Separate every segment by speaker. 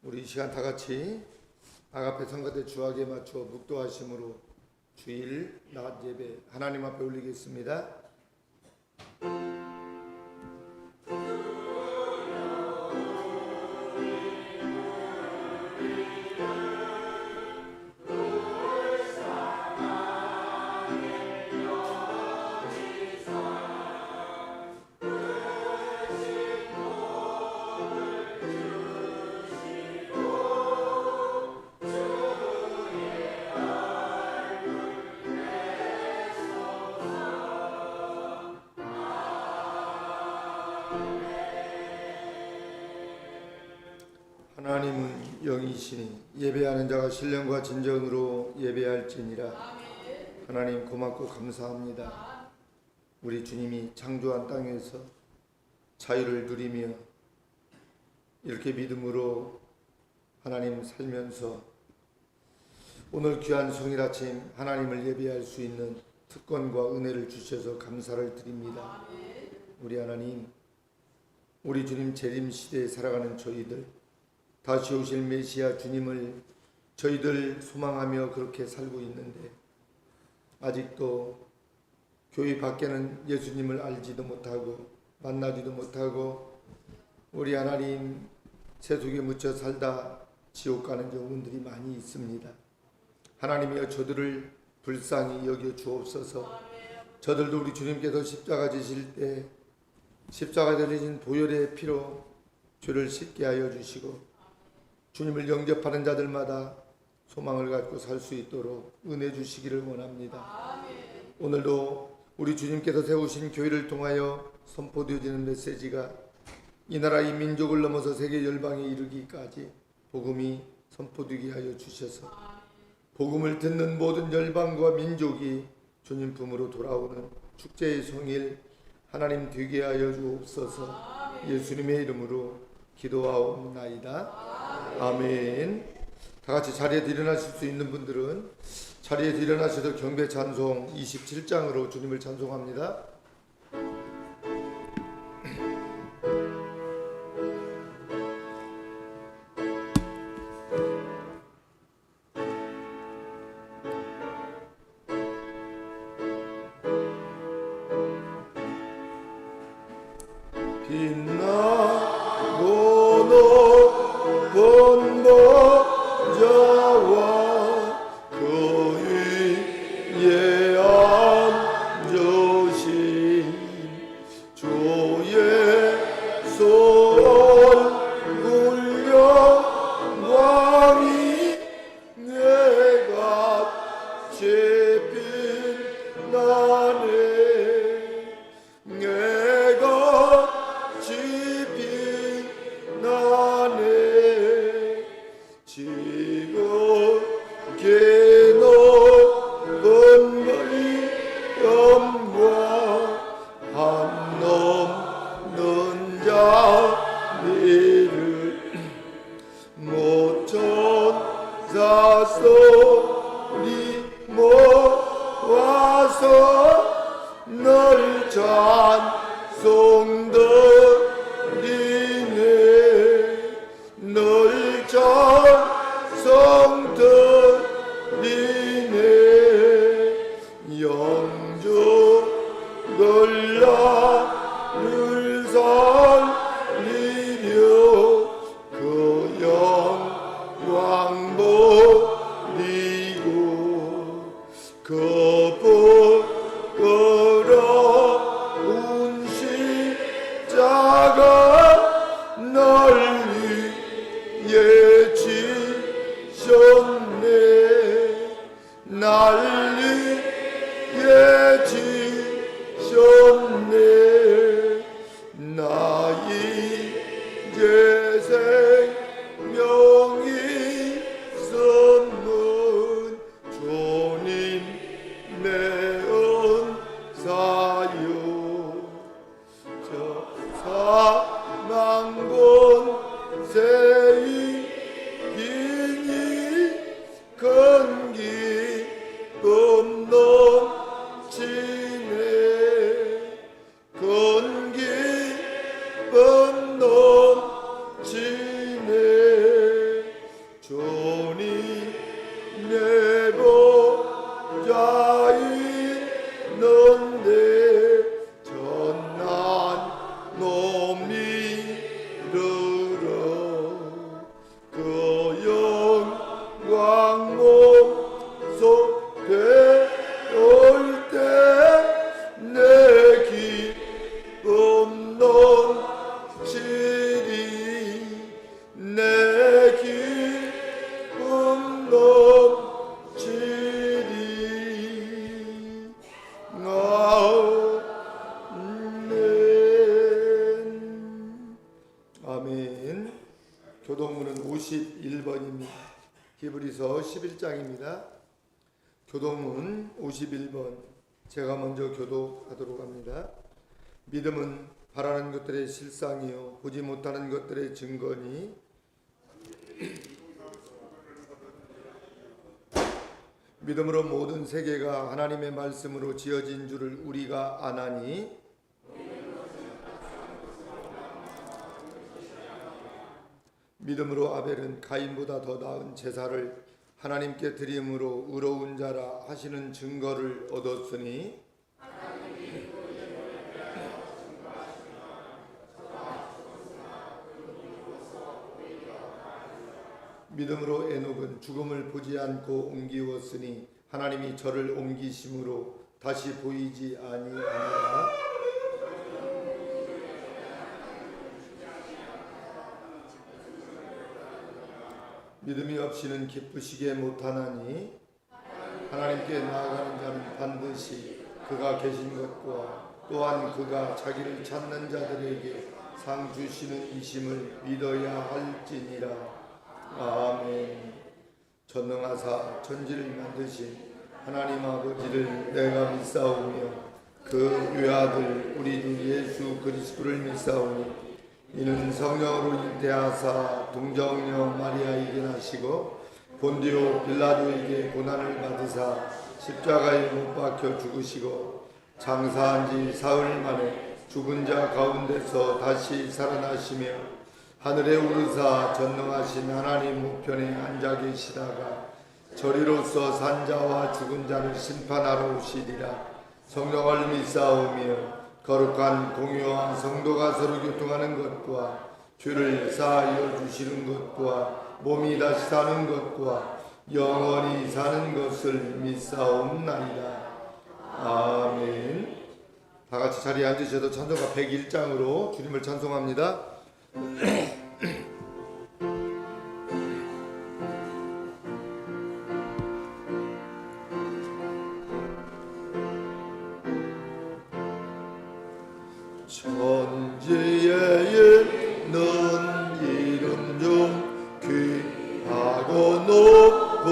Speaker 1: 우리 이 시간 다 같이 아가페 성가대 주악에 맞춰 묵도하심으로 주일 낮 예배 하나님 앞에 올리겠습니다. 하나님은 영이시니 예배하는 자가 신령과 진정으로 예배할지니라. 하나님 고맙고 감사합니다. 우리 주님이 창조한 땅에서 자유를 누리며 이렇게 믿음으로 하나님 살면서 오늘 귀한 성일 아침 하나님을 예배할 수 있는 특권과 은혜를 주셔서 감사를 드립니다. 우리 하나님, 우리 주님 재림 시대에 살아가는 저희들, 다시 오실 메시아 주님을 저희들 소망하며 그렇게 살고 있는데 아직도 교회 밖에는 예수님을 알지도 못하고 만나지도 못하고 우리 하나님 세속에 묻혀 살다 지옥 가는 영혼들이 많이 있습니다. 하나님이여 저들을 불쌍히 여겨 주옵소서. 저들도 우리 주님께서 십자가 지실 때 십자가 들리신 보혈의 피로 죄를 씻게 하여 주시고 주님을 영접하는 자들마다 소망을 갖고 살 수 있도록 은혜 주시기를 원합니다. 오늘도 우리 주님께서 세우신 교회를 통하여 선포되어지는 메시지가 이 나라 이 민족을 넘어서 세계 열방에 이르기까지 복음이 선포되게 하여 주셔서 복음을 듣는 모든 열방과 민족이 주님 품으로 돌아오는 축제의 성일 하나님 되게 하여 주옵소서. 예수님의 이름으로 기도하옵나이다. 아멘. 다 같이 자리에 일어나실 수 있는 분들은 자리에 일어나셔서 경배 찬송 27장으로 주님을 찬송합니다.
Speaker 2: 기쁨 넘치네
Speaker 1: 교동문은 51번입니다. 히브리서 11장입니다. 교동문 51번 제가 먼저 교독하도록 합니다. 믿음은 바라는 것들의 실상이요 보지 못하는 것들의 증거니 믿음으로 모든 세계가 하나님의 말씀으로 지어진 줄을 우리가 아나니 믿음으로 아벨은 가인보다 더 나은 제사를 하나님께 드림으로 의로운 자라 하시는 증거를 얻었으니 믿음으로 에녹은 죽음을 보지 않고 옮기웠으니 하나님이 저를 옮기심으로 다시 보이지 아니하니라. 믿음이 없이는 기쁘시게 못하나니 하나님께 나아가는 자는 반드시 그가 계신 것과 또한 그가 자기를 찾는 자들에게 상 주시는 이심을 믿어야 할지니라. 아멘. 전능하사 천지를 만드신 하나님 아버지를 내가 믿사오며 그 외아들 우리 주 예수 그리스도를 믿사오니 이는 성령으로 잉태하사 동정녀 마리아에게 나시고 본디오 빌라도에게 고난을 받으사 십자가에 못 박혀 죽으시고 장사한 지 사흘 만에 죽은 자 가운데서 다시 살아나시며 하늘에 오르사 전능하신 하나님 우편에 앉아 계시다가 저리로서 산자와 죽은 자를 심판하러 오시리라. 성령을 믿사오며 거룩한 공유한 성도가 서로 교통하는 것과 죄를 사하여 주시는 것과 몸이 다시 사는 것과 영원히 사는 것을 믿사옵나이다. 아멘. 다 같이 자리에 앉으셔도 찬송가 101장으로 주님을 찬송합니다. 천지에 넌 이름 중 귀하고 높은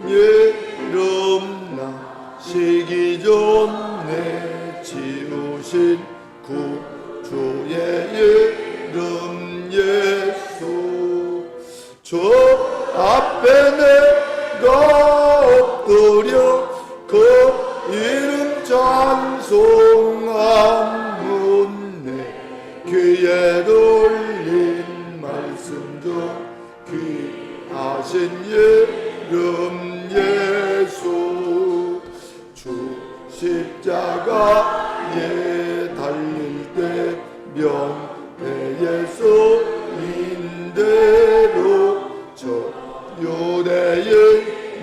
Speaker 1: 이름 나시기 전에 지으신 구주의 이름 예수 저 앞에 내가 엎드려 그 이름 찬송함 귀에 돌린 말씀 중 귀하신 이름 예수 주 십자가에 달릴 때 명패의 쏘인대로 저 유대의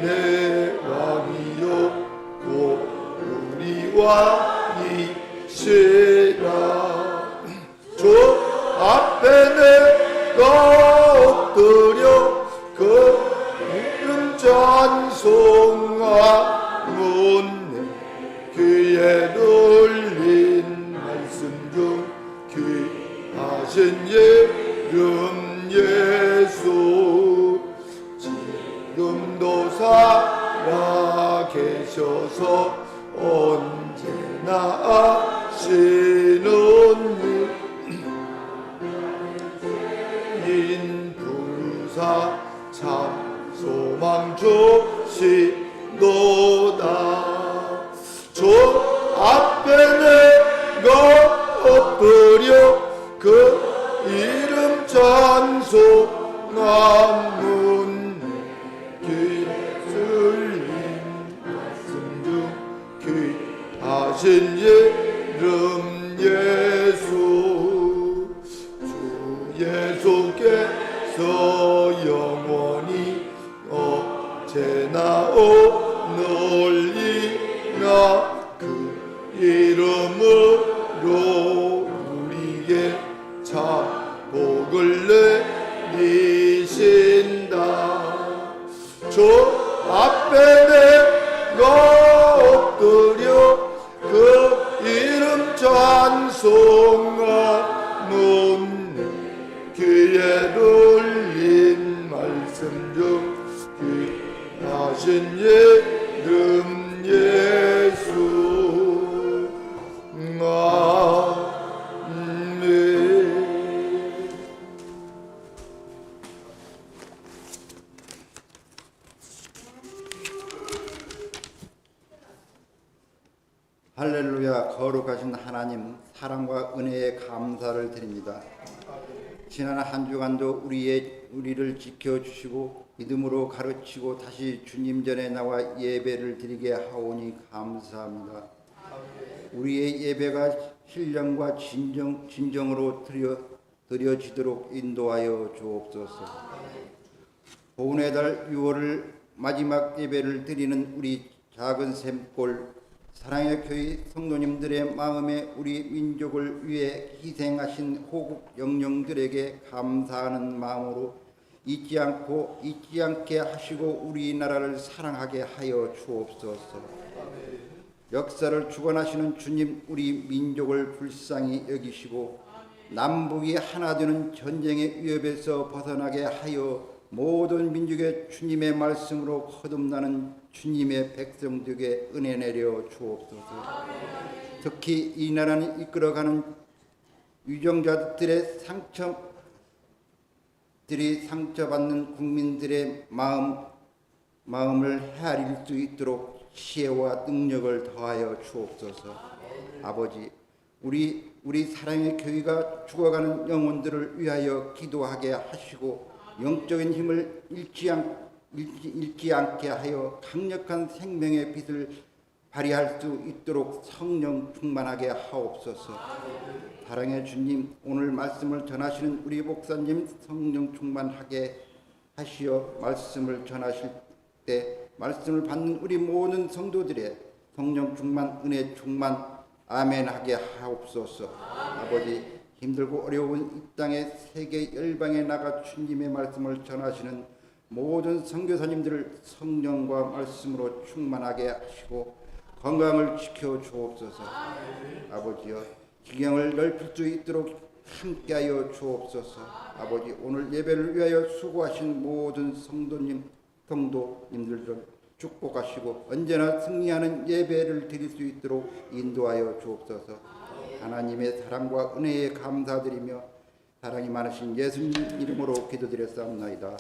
Speaker 1: 내 왕이요 곧 우리 왕이시라. 주 앞에 내가 엎드려 그 이름 찬송하면 귀에 들린 말씀 중 귀하신 이름 예수 지금도 살아계셔서 언제나 하시는 인부사 참 소망 주시도다. 저 앞에 내가 엎드려 그 이름 찬송하면 귀에 들린 말씀 중 귀하신
Speaker 2: 거룩하신 하나님, 사랑과 은혜에 감사를 드립니다. 지난 한 주간도 우리를 지켜주시고 믿음으로 가르치고 다시 주님 전에 나와 예배를 드리게 하오니 감사합니다. 우리의 예배가 신령과 진정으로 드려지도록 인도하여 주옵소서. 보훈의 달 6월을 마지막 예배를 드리는 우리 작은 샘골 사랑의 교회 성도님들의 마음에 우리 민족을 위해 희생하신 호국 영령들에게 감사하는 마음으로 잊지 않게 하시고 우리나라를 사랑하게 하여 주옵소서. 역사를 주관하시는 주님, 우리 민족을 불쌍히 여기시고 남북이 하나 되는 전쟁의 위협에서 벗어나게 하여 모든 민족의 주님의 말씀으로 거듭나는 주님의 백성들에게 은혜 내려 주옵소서. 특히 이 나라는 이끌어가는 유정자들의 상처받는 국민들의 마음을 헤아릴 수 있도록 지혜와 능력을 더하여 주옵소서. 아버지, 우리 사랑의 교회가 죽어가는 영혼들을 위하여 기도하게 하시고 영적인 힘을 잃지 않게 하여 강력한 생명의 빛을 발휘할 수 있도록 성령 충만하게 하옵소서. 사랑의 주님, 오늘 말씀을 전하시는 우리 목사님 성령 충만하게 하시어 말씀을 전하실 때 말씀을 받는 우리 모든 성도들의 성령 충만, 은혜 충만, 아멘 하게 하옵소서. 아버지, 힘들고 어려운 이 땅의 세계 열방에 나가 주님의 말씀을 전하시는 모든 선교사님들을 성령과 말씀으로 충만하게 하시고 건강을 지켜 주옵소서. 아버지여, 기경을 넓힐 수 있도록 함께하여 주옵소서. 아버지, 오늘 예배를 위하여 수고하신 모든 성도님들을 축복하시고 언제나 승리하는 예배를 드릴 수 있도록 인도하여 주옵소서. 하나님의 사랑과 은혜에 감사드리며 사랑이 많으신 예수님 이름으로 기도드렸사옵나이다.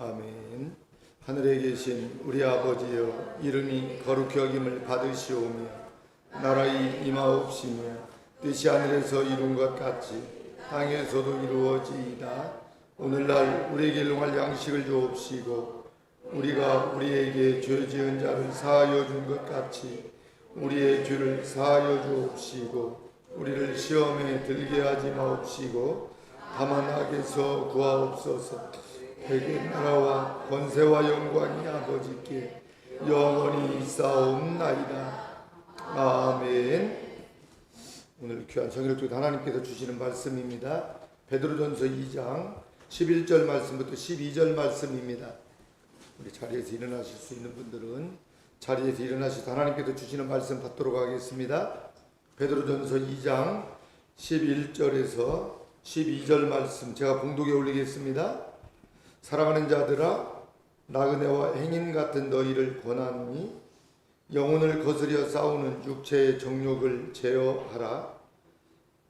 Speaker 1: 아멘. 하늘에 계신 우리 아버지여, 이름이 거룩히 여김을 받으시오며 나라의 임하옵시며 뜻이 하늘에서 이룬 것 같이 땅에서도 이루어지이다. 오늘날 우리에게 일용할 양식을 주옵시고 우리가 우리에게 죄 지은 자를 사하여 준 것 같이 우리의 죄를 사하여 주옵시고 우리를 시험에 들게 하지 마옵시고 다만 악에서 구하옵소서. 백의 나라와 권세와 영광이 아버지께 영원히 있사옵나이다. 아멘. 오늘 귀한 성경을 통해 하나님께서 주시는 말씀입니다. 베드로전서 2장 11절 말씀부터 12절 말씀입니다. 우리 자리에서 일어나실 수 있는 분들은 자리에서 일어나셔서 하나님께서 주시는 말씀 받도록 하겠습니다. 베드로전서 2장 11절에서 12절 말씀 제가 봉독에 올리겠습니다. 사랑하는 자들아, 나그네와 행인 같은 너희를 권하노니 영혼을 거스려 싸우는 육체의 정욕을 제어하라.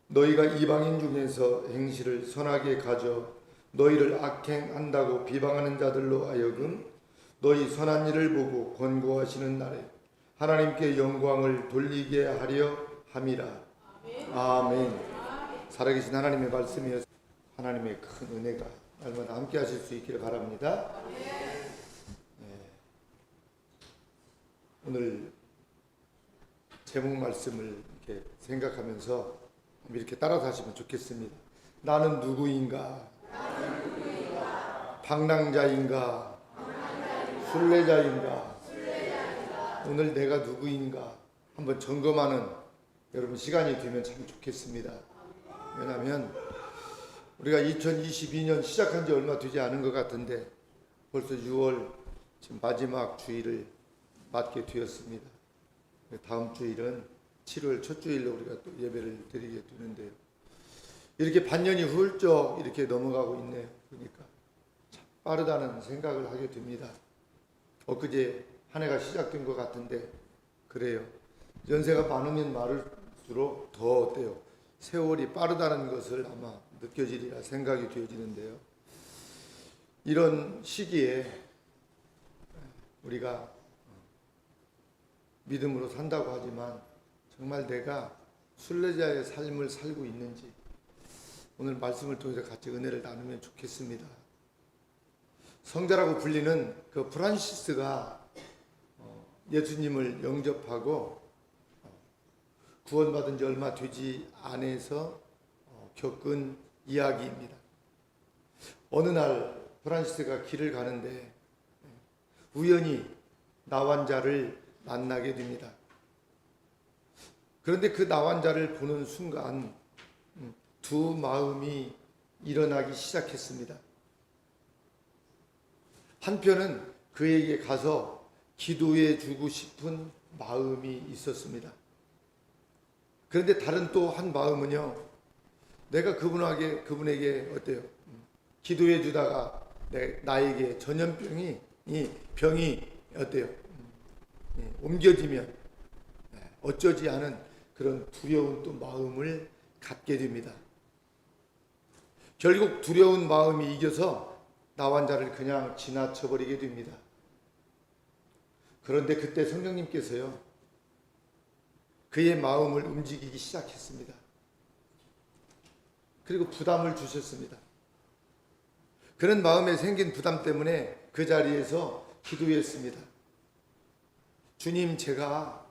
Speaker 1: 너희가 이방인 중에서 행실을 선하게 가져 너희를 악행한다고 비방하는 자들로 하여금 너희 선한 일을 보고 권고하시는 날에 하나님께 영광을 돌리게 하려 함이라. 아멘. 살아계신 하나님의 말씀이어서 하나님의 큰 은혜가 날마다 함께 하실 수 있기를 바랍니다. 오늘 제목 말씀을 이렇게 생각하면서 이렇게 따라서 하시면 좋겠습니다. 나는 누구인가? 방랑자인가? 순례자인가? 오늘 내가 누구인가? 한번 점검하는 여러분 시간이 되면 참 좋겠습니다. 왜냐하면 우리가 2022년 시작한 지 얼마 되지 않은 것 같은데 벌써 6월 지금 마지막 주일을 맞게 되었습니다. 다음 주일은 7월 첫 주일로 우리가 또 예배를 드리게 되는데요. 이렇게 반년이 훌쩍 이렇게 넘어가고 있네요. 그러니까 참 빠르다는 생각을 하게 됩니다. 엊그제 한 해가 시작된 것 같은데 그래요. 연세가 많으면 많을수록 더 어때요? 세월이 빠르다는 것을 아마 느껴지리라 생각이 되어지는데요. 이런 시기에 우리가 믿음으로 산다고 하지만 정말 내가 순례자의 삶을 살고 있는지 오늘 말씀을 통해서 같이 은혜를 나누면 좋겠습니다. 성자라고 불리는 그 프란시스가 예수님을 영접하고 구원받은 지 얼마 되지 않아서 겪은 이야기입니다. 어느 날 프란시스가 길을 가는데 우연히 나환자를 만나게 됩니다. 그런데 그 나환자를 보는 순간 두 마음이 일어나기 시작했습니다. 한편은 그에게 가서 기도해 주고 싶은 마음이 있었습니다. 그런데 다른 또 한 마음은요, 내가 그분에게 어때요? 기도해 주다가 나에게 전염병이 어때요? 옮겨지면 어쩌지 않은 그런 두려운 또 마음을 갖게 됩니다. 결국 두려운 마음이 이겨서 나환자를 그냥 지나쳐 버리게 됩니다. 그런데 그때 성령님께서요, 그의 마음을 움직이기 시작했습니다. 그리고 부담을 주셨습니다. 그런 마음에 생긴 부담 때문에 그 자리에서 기도했습니다. 주님, 제가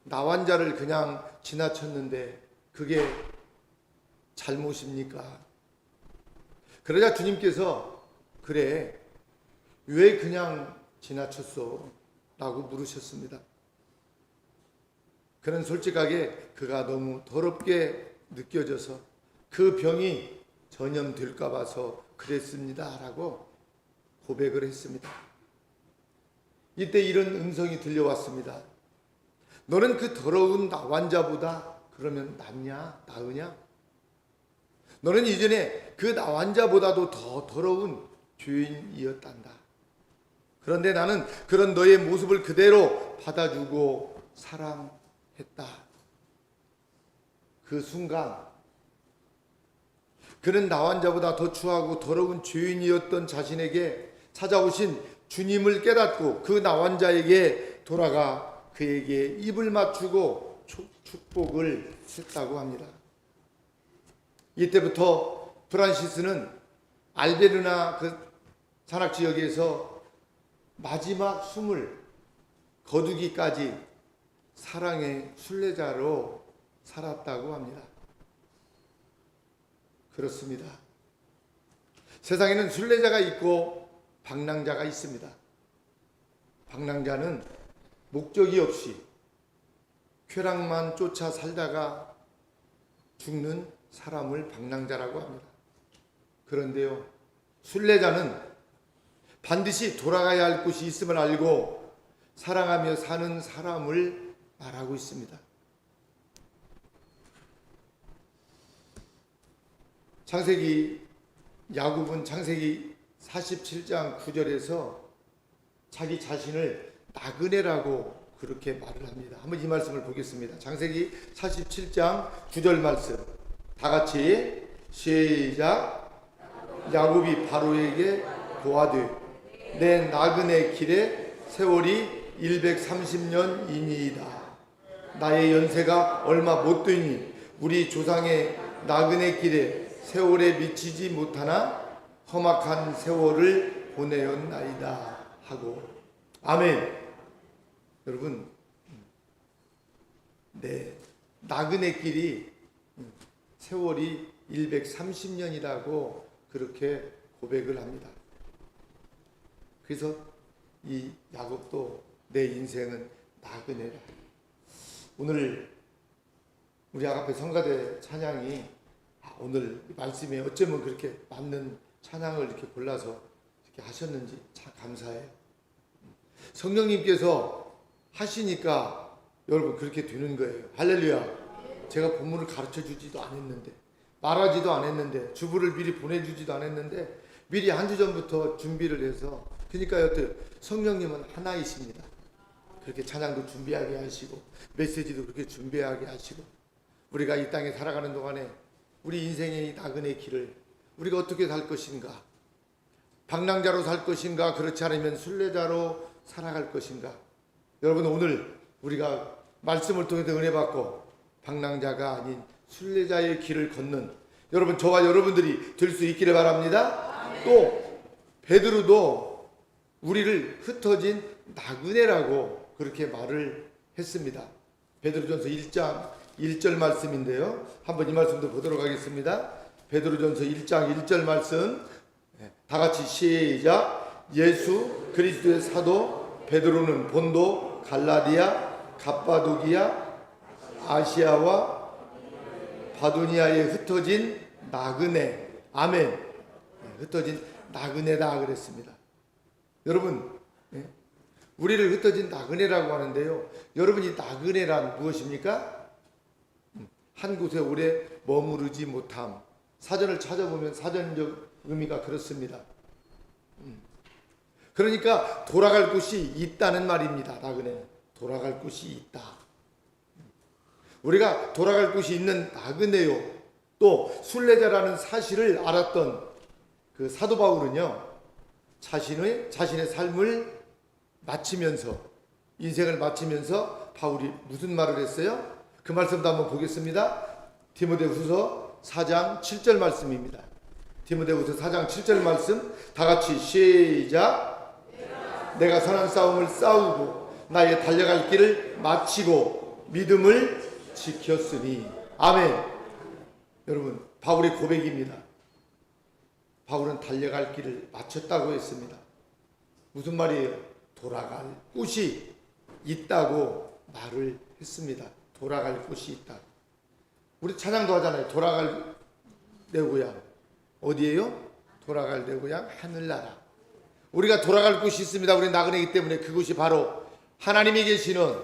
Speaker 1: 나환자를 그냥 지나쳤는데 그게 잘못입니까? 그러자 주님께서 그래, 왜 그냥 지나쳤어? 라고 물으셨습니다. 그는 솔직하게 그가 너무 더럽게 느껴져서 그 병이 전염될까 봐서 그랬습니다. 라고 고백을 했습니다. 이때 이런 음성이 들려왔습니다. 너는 그 더러운 나환자보다 그러면 낫냐? 나으냐? 너는 이전에 그 나환자보다도 더 더러운 죄인이었단다. 그런데 나는 그런 너의 모습을 그대로 받아주고 사랑했다. 그 순간 그는 나환자보다 더 추하고 더러운 죄인이었던 자신에게 찾아오신 주님을 깨닫고 그 나환자에게 돌아가 그에게 입을 맞추고 축복을 했다고 합니다. 이때부터 프란시스는 알베르나 그 산악 지역에서 마지막 숨을 거두기까지 사랑의 순례자로 살았다고 합니다. 그렇습니다. 세상에는 순례자가 있고 방랑자가 있습니다. 방랑자는 목적이 없이 쾌락만 쫓아 살다가 죽는 사람을 방랑자라고 합니다. 그런데요, 순례자는 반드시 돌아가야 할 곳이 있음을 알고 사랑하며 사는 사람을 말하고 있습니다. 야곱은 창세기 47장 9절에서 자기 자신을 나그네라고 그렇게 말을 합니다. 한번 이 말씀을 보겠습니다. 창세기 47장 9절 말씀 다 같이 시작. 야곱이 바로에게 고하되 내 나그네 길에 세월이 130년이니이다. 나의 연세가 얼마 못 되니 우리 조상의 나그네 길에 세월에 미치지 못하나 험악한 세월을 보내었나이다 하고. 아멘. 여러분, 나그네 길이 세월이 130년이라고 그렇게 고백을 합니다. 그래서 이 야곱도 내 인생은 나그네라. 오늘 우리 아가페 성가대 찬양이 오늘 말씀에 어쩌면 그렇게 맞는 찬양을 이렇게 골라서 이렇게 하셨는지 참 감사해요. 성령님께서 하시니까 여러분 그렇게 되는 거예요. 할렐루야. 제가 본문을 가르쳐 주지도 않았는데, 말하지도 않았는데, 주부를 미리 보내주지도 않았는데 미리 한 주 전부터 준비를 해서, 그러니까 여튼 성령님은 하나이십니다. 그렇게 찬양도 준비하게 하시고 메시지도 그렇게 준비하게 하시고 우리가 이 땅에 살아가는 동안에 우리 인생의 이 나그네 길을 우리가 어떻게 살 것인가, 방랑자로 살 것인가, 그렇지 않으면 순례자로 살아갈 것인가. 여러분, 오늘 우리가 말씀을 통해서 은혜 받고 방랑자가 아닌 순례자의 길을 걷는 여러분, 저와 여러분들이 될 수 있기를 바랍니다. 또 베드로도 우리를 흩어진 나그네라고 그렇게 말을 했습니다. 베드로전서 1장 1절 말씀인데요, 한번 이 말씀도 보도록 하겠습니다. 베드로전서 1장 1절 말씀, 다 같이 시작. 예수 그리스도의 사도 베드로는 본도, 갈라디아, 갑바도기아, 아시아와 바두니아에 흩어진 나그네, 아멘, 흩어진 나그네다 그랬습니다. 여러분, 우리를 흩어진 나그네라고 하는데요, 여러분, 이 나그네란 무엇입니까? 한 곳에 오래 머무르지 못함. 사전을 찾아보면 사전적 의미가 그렇습니다. 그러니까 돌아갈 곳이 있다는 말입니다. 나그네는 돌아갈 곳이 있다. 우리가 돌아갈 곳이 있는 나그네요. 또 순례자라는 사실을 알았던 그 사도 바울은요, 자신의 삶을 마치면서, 인생을 마치면서 바울이 무슨 말을 했어요? 그 말씀도 한번 보겠습니다. 디모데후서 4장 7절 말씀입니다. 디모데후서 4장 7절 말씀, 다 같이 시작. 내가 선한 싸움을 싸우고 나의 달려갈 길을 마치고 믿음을 지켰으니. 아멘. 여러분, 바울의 고백입니다. 바울은 달려갈 길을 마쳤다고 했습니다. 무슨 말이에요? 돌아갈 곳이 있다고 말을 했습니다. 돌아갈 곳이 있다. 우리 찬양도 하잖아요. 돌아갈 내 고향 어디예요? 돌아갈 내 고향 하늘나라. 우리가 돌아갈 곳이 있습니다. 우리 나그네이기 때문에 그곳이 바로 하나님이 계시는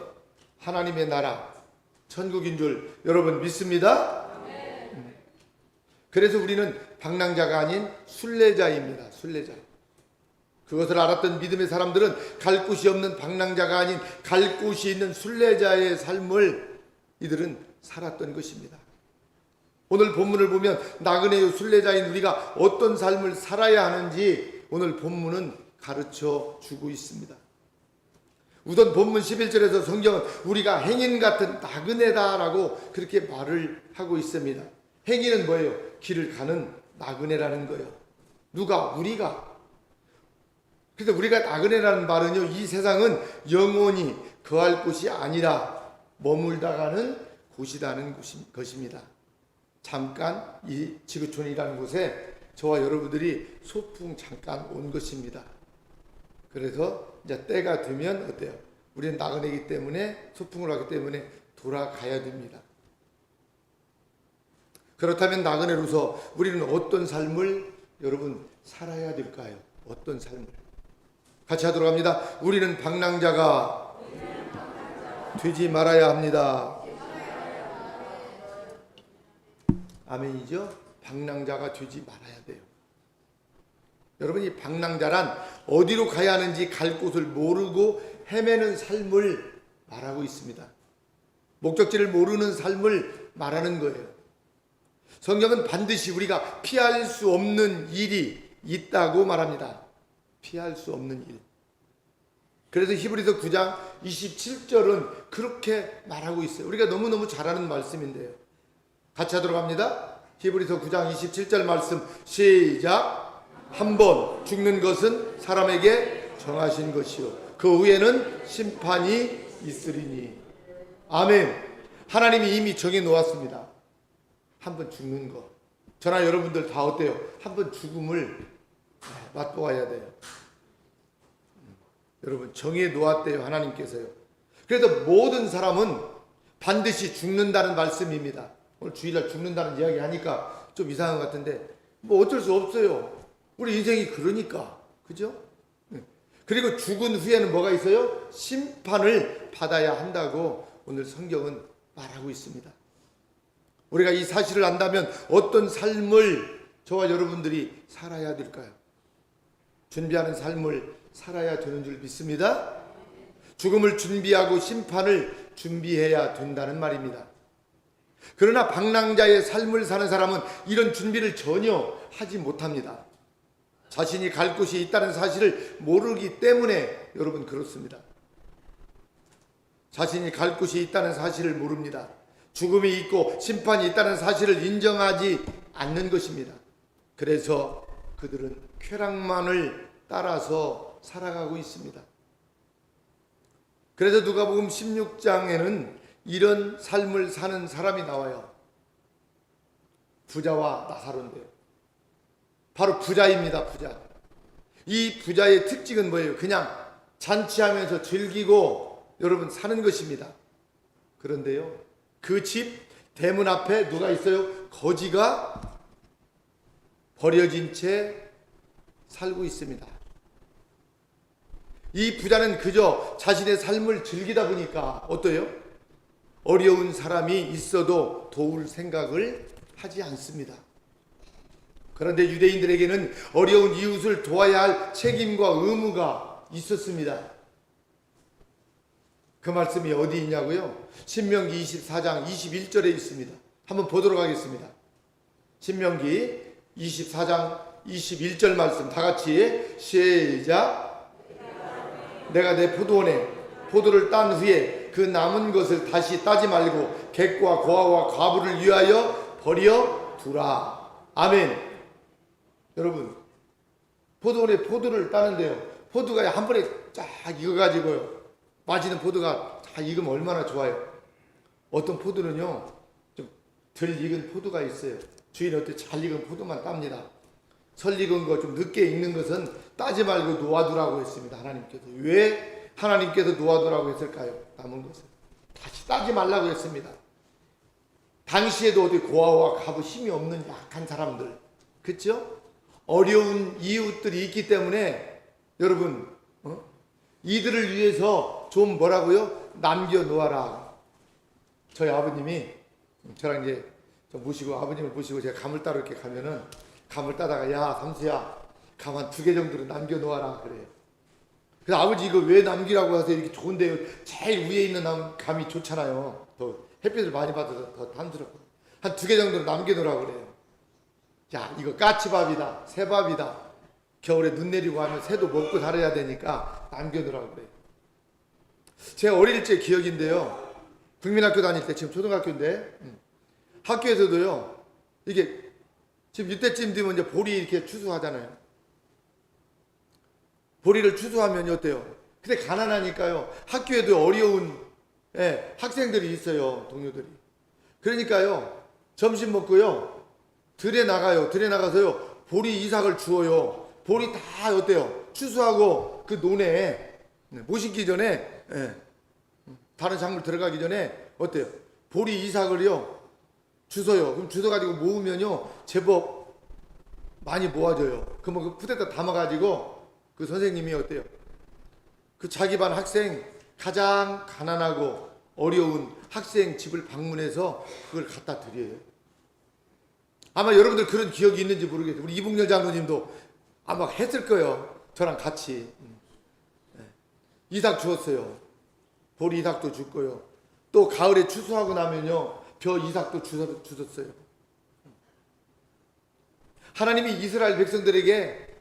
Speaker 1: 하나님의 나라, 천국인 줄 여러분 믿습니다. 그래서 우리는 방랑자가 아닌 순례자입니다. 순례자. 그것을 알았던 믿음의 사람들은 갈 곳이 없는 방랑자가 아닌 갈 곳이 있는 순례자의 삶을 이들은 살았던 것입니다. 오늘 본문을 보면 나그네요 순례자인 우리가 어떤 삶을 살아야 하는지 오늘 본문은 가르쳐 주고 있습니다. 우선 본문 11절에서 성경은 우리가 행인 같은 나그네다라고 그렇게 말을 하고 있습니다. 행인은 뭐예요? 길을 가는 나그네라는 거예요. 누가? 우리가. 그래서 우리가 나그네라는 말은요, 이 세상은 영원히 거할 곳이 아니라 머물다가는 곳이라는 것입니다. 잠깐 이 지구촌이라는 곳에 저와 여러분들이 소풍 잠깐 온 것입니다. 그래서 이제 때가 되면 어때요? 우리는 나그네이기 때문에, 소풍을 하기 때문에 돌아가야 됩니다. 그렇다면 나그네로서 우리는 어떤 삶을 여러분 살아야 될까요? 어떤 삶을? 같이 하도록 합니다. 우리는 방랑자가 되지 말아야 합니다. 아멘이죠? 방랑자가 되지 말아야 돼요. 여러분, 이 방랑자란 어디로 가야 하는지 갈 곳을 모르고 헤매는 삶을 말하고 있습니다. 목적지를 모르는 삶을 말하는 거예요. 성경은 반드시 우리가 피할 수 없는 일이 있다고 말합니다. 피할 수 없는 일. 그래서 히브리서 9장 27절은 그렇게 말하고 있어요. 우리가 너무너무 잘 아는 말씀인데요. 같이 하도록 합니다. 히브리서 9장 27절 말씀 시작. 한 번 죽는 것은 사람에게 정하신 것이요 그 후에는 심판이 있으리니. 아멘. 하나님이 이미 정해 놓았습니다. 한 번 죽는 거. 저나 여러분들 다 어때요? 한 번 죽음을 맛보아야 돼요. 여러분, 정해 놓았대요, 하나님께서요. 그래서 모든 사람은 반드시 죽는다는 말씀입니다. 오늘 주일날 죽는다는 이야기 하니까 좀 이상한 것 같은데 뭐 어쩔 수 없어요. 우리 인생이 그러니까. 그죠? 그리고 죽은 후에는 뭐가 있어요? 심판을 받아야 한다고 오늘 성경은 말하고 있습니다. 우리가 이 사실을 안다면 어떤 삶을 저와 여러분들이 살아야 될까요? 준비하는 삶을 살아야 되는 줄 믿습니다. 죽음을 준비하고 심판을 준비해야 된다는 말입니다. 그러나 방랑자의 삶을 사는 사람은 이런 준비를 전혀 하지 못합니다. 자신이 갈 곳이 있다는 사실을 모르기 때문에 여러분 그렇습니다. 자신이 갈 곳이 있다는 사실을 모릅니다. 죽음이 있고 심판이 있다는 사실을 인정하지 않는 것입니다. 그래서 그들은 쾌락만을 따라서 살아가고 있습니다. 그래서 누가복음 16장에는 이런 삶을 사는 사람이 나와요. 부자와 나사로인데요. 바로 부자입니다. 부자. 이 부자의 특징은 뭐예요? 그냥 잔치하면서 즐기고 여러분 사는 것입니다. 그런데요, 그 집 대문 앞에 누가 있어요? 거지가 버려진 채 살고 있습니다. 이 부자는 그저 자신의 삶을 즐기다 보니까 어때요? 어려운 사람이 있어도 도울 생각을 하지 않습니다. 그런데 유대인들에게는 어려운 이웃을 도와야 할 책임과 의무가 있었습니다. 그 말씀이 어디 있냐고요? 신명기 24장 21절에 있습니다. 한번 보도록 하겠습니다. 신명기 24장 21절 말씀 다 같이 시작. 내가 내 포도원에 포도를 딴 후에 그 남은 것을 다시 따지 말고 객과 고아와 과부를 위하여 버려 두라. 아멘. 여러분, 포도원에 포도를 따는데요, 포도가 한 번에 쫙 익어가지고요, 마지는 포도가 다 익으면 얼마나 좋아요. 어떤 포도는요 좀 덜 익은 포도가 있어요. 주인은 어때 잘 익은 포도만 땁니다. 설 익은 거 좀 늦게 익는 것은 따지 말고 놓아두라고 했습니다. 하나님께서. 왜 하나님께서 놓아두라고 했을까요? 남은 것을 다시 따지 말라고 했습니다. 당시에도 어디 고아와 과부 힘이 없는 약한 사람들, 그렇죠? 어려운 이웃들이 있기 때문에 여러분 이들을 위해서 좀 뭐라고요? 남겨놓아라. 저희 아버님이 저랑 이제 모시고 아버님을 모시고 제가 감을 따러 이렇게 가면은 감을 따다가 야 삼수야 감 한 2개 정도는 남겨놓아라 그래요. 그래서 아버지 이거 왜 남기라고 하세요? 이렇게 좋은데요. 제일 위에 있는 감이 좋잖아요. 더 햇빛을 많이 받아서 더 단스럽고 한 2개 정도는 남겨놓으라고 그래요. 야 이거 까치밥이다 새밥이다 겨울에 눈 내리고 하면 새도 먹고 살아야 되니까 남겨놓으라고 그래요. 제가 어릴 적 기억인데요, 국민학교 다닐 때, 지금 초등학교인데 학교에서도요 이게 지금 이때쯤 되면 이제 보리 이렇게 추수하잖아요. 보리를 추수하면 어때요? 근데 가난하니까요 학교에도 어려운 학생들이 있어요. 동료들이. 그러니까요 점심 먹고요 들에 나가요. 들에 나가서요 보리 이삭을 주워요. 보리 다 어때요? 추수하고 그 논에 못 심기 전에 다른 작물 들어가기 전에 어때요? 보리 이삭을요 주워요. 그럼 주워가지고 모으면요 제법 많이 모아져요. 그러면 그 푸대에다 담아가지고 그 선생님이 어때요? 그 자기 반 학생 가장 가난하고 어려운 학생 집을 방문해서 그걸 갖다 드려요. 아마 여러분들 그런 기억이 있는지 모르겠어요. 우리 이봉렬 장로님도 아마 했을 거예요. 저랑 같이 이삭 주었어요. 보리 이삭도 줬고요. 또 가을에 추수하고 나면요 벼 이삭도 주셨어요. 하나님이 이스라엘 백성들에게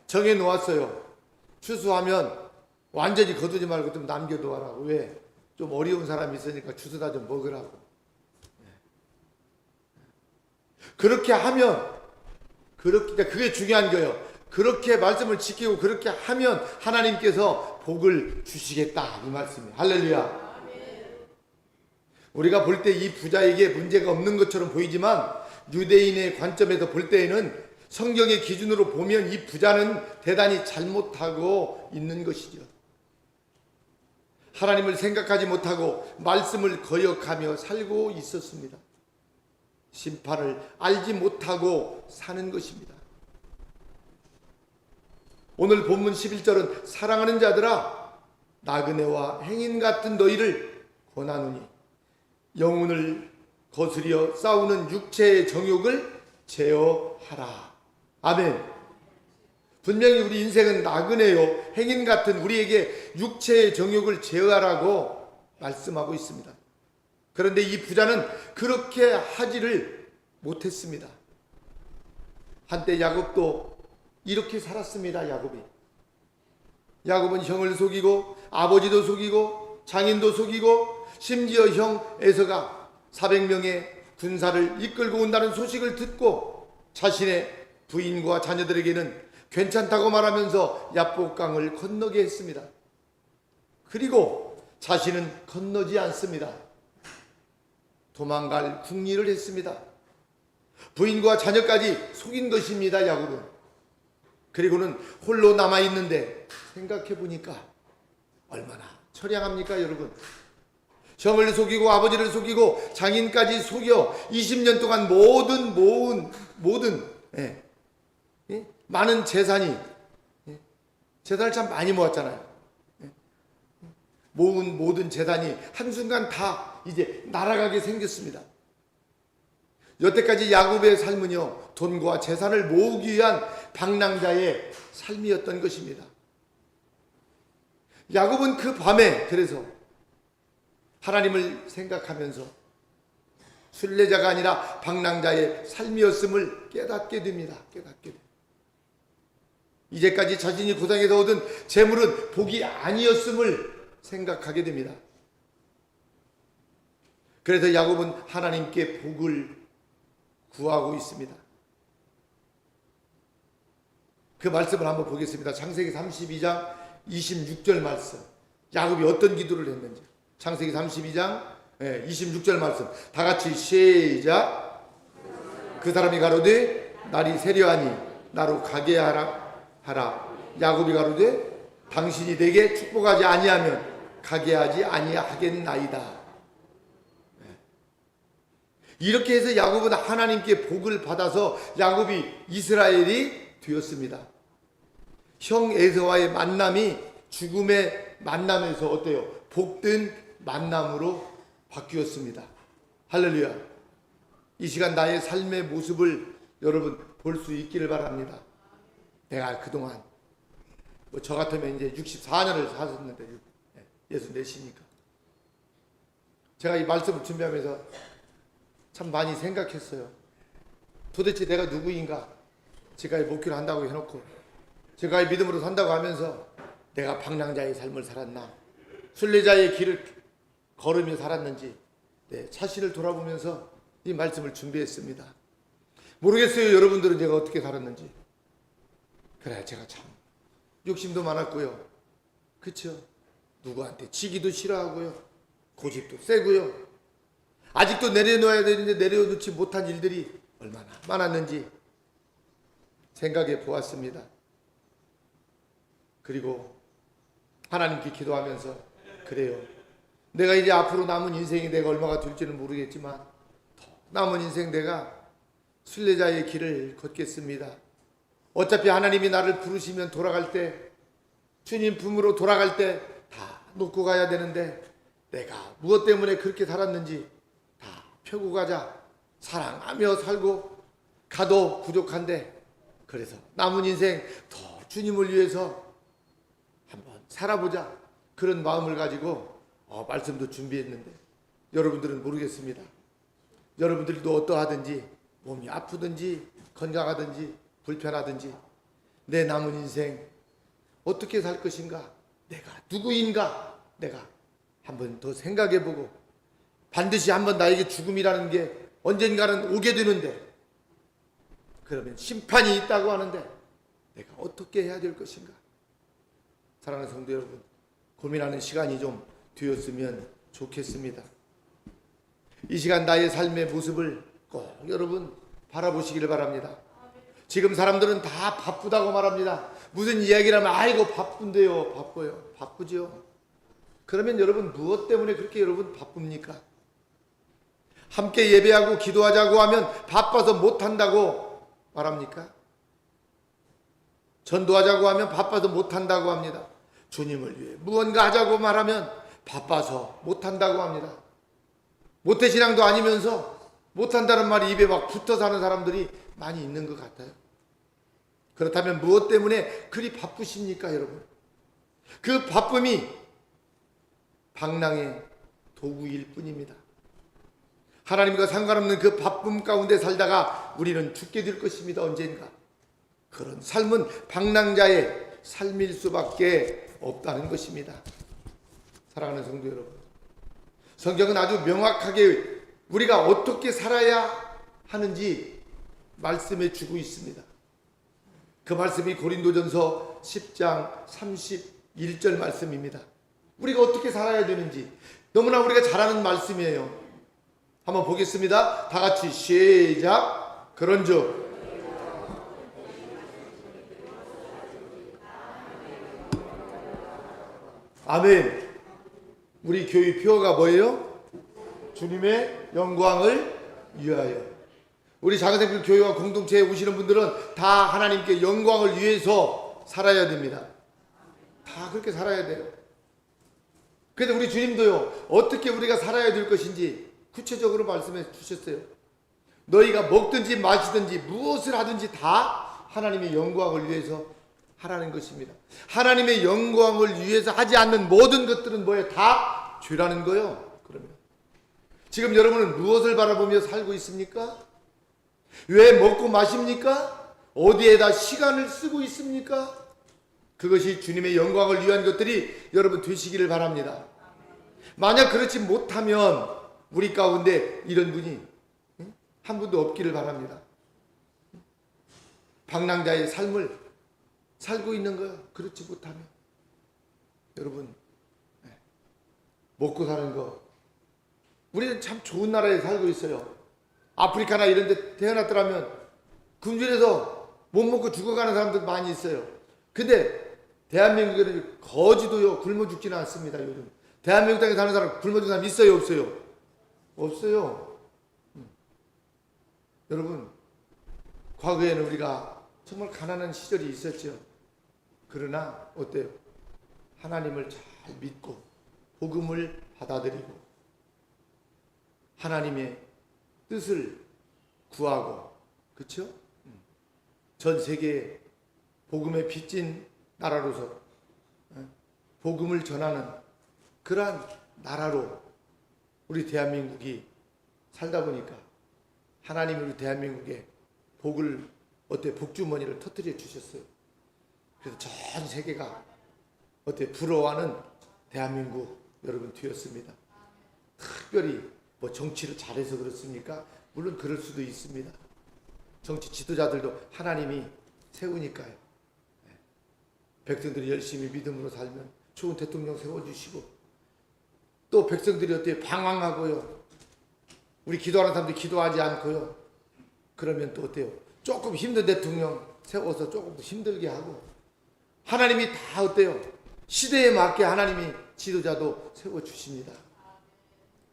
Speaker 1: 정해 놓았어요. 추수하면 완전히 거두지 말고 좀 남겨두라고. 왜? 좀 어려운 사람이 있으니까 주스다 좀 먹으라고. 그렇게 하면 그게 중요한 거예요. 그렇게 말씀을 지키고 그렇게 하면 하나님께서 복을 주시겠다 이 말씀이에요. 할렐루야. 우리가 볼 때 이 부자에게 문제가 없는 것처럼 보이지만 유대인의 관점에서 볼 때에는 성경의 기준으로 보면 이 부자는 대단히 잘못하고 있는 것이죠. 하나님을 생각하지 못하고 말씀을 거역하며 살고 있었습니다. 심판을 알지 못하고 사는 것입니다. 오늘 본문 11절은 사랑하는 자들아 나그네와 행인 같은 너희를 권하노니 영혼을 거스려 싸우는 육체의 정욕을 제어하라. 아멘. 분명히 우리 인생은 나그네요, 행인 같은 우리에게 육체의 정욕을 제어하라고 말씀하고 있습니다. 그런데 이 부자는 그렇게 하지를 못했습니다. 한때 야곱도 이렇게 살았습니다. 야곱은 형을 속이고 아버지도 속이고 장인도 속이고 심지어 형 에서가 400명의 군사를 이끌고 온다는 소식을 듣고 자신의 부인과 자녀들에게는 괜찮다고 말하면서 야복강을 건너게 했습니다. 그리고 자신은 건너지 않습니다. 도망갈 궁리를 했습니다. 부인과 자녀까지 속인 것입니다. 야곱은. 그리고는 홀로 남아있는데 생각해 보니까 얼마나 처량합니까 여러분. 형을 속이고 아버지를 속이고 장인까지 속여 20년 동안 모든 많은 재산을 참 많이 모았잖아요. 모든 재산이 한순간 다 이제 날아가게 생겼습니다. 여태까지 야곱의 삶은요, 돈과 재산을 모으기 위한 방랑자의 삶이었던 것입니다. 야곱은 그 밤에 그래서 하나님을 생각하면서 순례자가 아니라 방랑자의 삶이었음을 깨닫게 됩니다. 이제까지 자신이 고생해서 얻은 재물은 복이 아니었음을 생각하게 됩니다. 그래서 야곱은 하나님께 복을 구하고 있습니다. 그 말씀을 한번 보겠습니다. 창세기 32장 26절 말씀. 야곱이 어떤 기도를 했는지. 창세기 32장 26절 말씀. 다 같이 시작. 그 사람이 가로되 날이 세려하니 나로 가게 하라. 야곱이 가로되 당신이 내게 축복하지 아니하면 가게 하지 아니하겠나이다. 이렇게 해서 야곱은 하나님께 복을 받아서 야곱이 이스라엘이 되었습니다. 형 에서와의 만남이 죽음의 만남에서 어때요? 복된 만남으로 바뀌었습니다. 할렐루야. 이 시간 나의 삶의 모습을 여러분 볼 수 있기를 바랍니다. 내가 그동안 저 같으면 이제 64년을 살았는데 64시니까 제가 이 말씀을 준비하면서 참 많이 생각했어요. 도대체 내가 누구인가? 제가 이 목회를 한다고 해놓고 제가 이 믿음으로 산다고 하면서 내가 방랑자의 삶을 살았나? 순례자의 길을 걸으며 살았는지 자신을 돌아보면서 이 말씀을 준비했습니다. 모르겠어요. 여러분들은 제가 어떻게 살았는지. 그래 제가 참 욕심도 많았고요. 그렇죠? 누구한테 지기도 싫어하고요. 고집도 세고요. 아직도 내려놓아야 되는데 내려놓지 못한 일들이 얼마나 많았는지 생각해 보았습니다. 그리고 하나님께 기도하면서 그래요. 내가 이제 앞으로 남은 인생이 내가 얼마가 될지는 모르겠지만 남은 인생 내가 순례자의 길을 걷겠습니다. 어차피 하나님이 나를 부르시면 돌아갈 때 주님 품으로 돌아갈 때 다 놓고 가야 되는데 내가 무엇 때문에 그렇게 살았는지 다 펴고 가자. 사랑하며 살고 가도 부족한데 그래서 남은 인생 더 주님을 위해서 한번 살아보자. 그런 마음을 가지고 말씀도 준비했는데 여러분들은 모르겠습니다. 여러분들도 어떠하든지 몸이 아프든지 건강하든지 불편하든지 내 남은 인생 어떻게 살 것인가? 내가 누구인가? 내가 한번 더 생각해보고 반드시 한번 나에게 죽음이라는 게 언젠가는 오게 되는데 그러면 심판이 있다고 하는데 내가 어떻게 해야 될 것인가? 사랑하는 성도 여러분, 고민하는 시간이 좀 되었으면 좋겠습니다. 이 시간 나의 삶의 모습을 꼭 여러분 바라보시기를 바랍니다. 지금 사람들은 다 바쁘다고 말합니다. 무슨 이야기를 하면 아이고 바쁜데요. 바빠요. 바쁘죠. 그러면 여러분 무엇 때문에 그렇게 여러분 바쁩니까? 함께 예배하고 기도하자고 하면 바빠서 못한다고 말합니까? 전도하자고 하면 바빠서 못한다고 합니다. 주님을 위해 무언가 하자고 말하면 바빠서 못한다고 합니다. 모태신앙도 아니면서 못한다는 말이 입에 막 붙어 사는 사람들이 많이 있는 것 같아요. 그렇다면 무엇 때문에 그리 바쁘십니까, 여러분? 그 바쁨이 방랑의 도구일 뿐입니다. 하나님과 상관없는 그 바쁨 가운데 살다가 우리는 죽게 될 것입니다, 언젠가. 그런 삶은 방랑자의 삶일 수밖에 없다는 것입니다. 사랑하는 성도 여러분, 성경은 아주 명확하게 우리가 어떻게 살아야 하는지 말씀해 주고 있습니다. 그 말씀이 고린도전서 10장 31절 말씀입니다. 우리가 어떻게 살아야 되는지 너무나 우리가 잘 아는 말씀이에요. 한번 보겠습니다. 다 같이 시작. 그런즉 아멘. 우리 교회 표어가 뭐예요? 주님의 영광을 위하여. 우리 작은생필 교회와 공동체에 오시는 분들은 다 하나님께 영광을 위해서 살아야 됩니다. 다 그렇게 살아야 돼요. 그런데 우리 주님도요, 어떻게 우리가 살아야 될 것인지 구체적으로 말씀해 주셨어요. 너희가 먹든지 마시든지 무엇을 하든지 다 하나님의 영광을 위해서 하라는 것입니다. 하나님의 영광을 위해서 하지 않는 모든 것들은 뭐예요? 다 죄라는 거예요. 그러면 지금 여러분은 무엇을 바라보며 살고 있습니까? 왜 먹고 마십니까? 어디에다 시간을 쓰고 있습니까? 그것이 주님의 영광을 위한 것들이 여러분 되시기를 바랍니다. 만약 그렇지 못하면 우리 가운데 이런 분이 한 분도 없기를 바랍니다. 방랑자의 삶을 살고 있는 거예요. 그렇지 못하면. 여러분, 먹고 사는 거, 우리는 참 좋은 나라에 살고 있어요. 아프리카나 이런 데 태어났더라면 굶주려서 못 먹고 죽어가는 사람들 많이 있어요. 근데 대한민국에는 거지도요 굶어 죽지는 않습니다. 요즘 대한민국 땅에 사는 사람 굶어 죽는 사람 있어요, 없어요? 없어요. 여러분, 과거에는 우리가 정말 가난한 시절이 있었죠. 그러나 어때요? 하나님을 잘 믿고 복음을 받아들이고 하나님의 뜻을 구하고, 그렇죠? 전 세계에 복음의 빚진 나라로서 복음을 전하는 그러한 나라로 우리 대한민국이 살다 보니까 하나님이 우리 대한민국에 복을 복주머니를 터뜨려 주셨어요. 그래서 전 세계가 부러워하는 대한민국 여러분 되었습니다. 특별히 뭐 정치를 잘해서 그렇습니까? 물론 그럴 수도 있습니다. 정치 지도자들도 하나님이 세우니까요. 백성들이 열심히 믿음으로 살면 좋은 대통령 세워주시고, 또 백성들이 방황하고요, 우리 기도하는 사람들이 기도하지 않고요, 그러면 또 어때요? 조금 힘든 대통령 세워서 조금 힘들게 하고, 하나님이 다 어때요? 시대에 맞게 하나님이 지도자도 세워주십니다.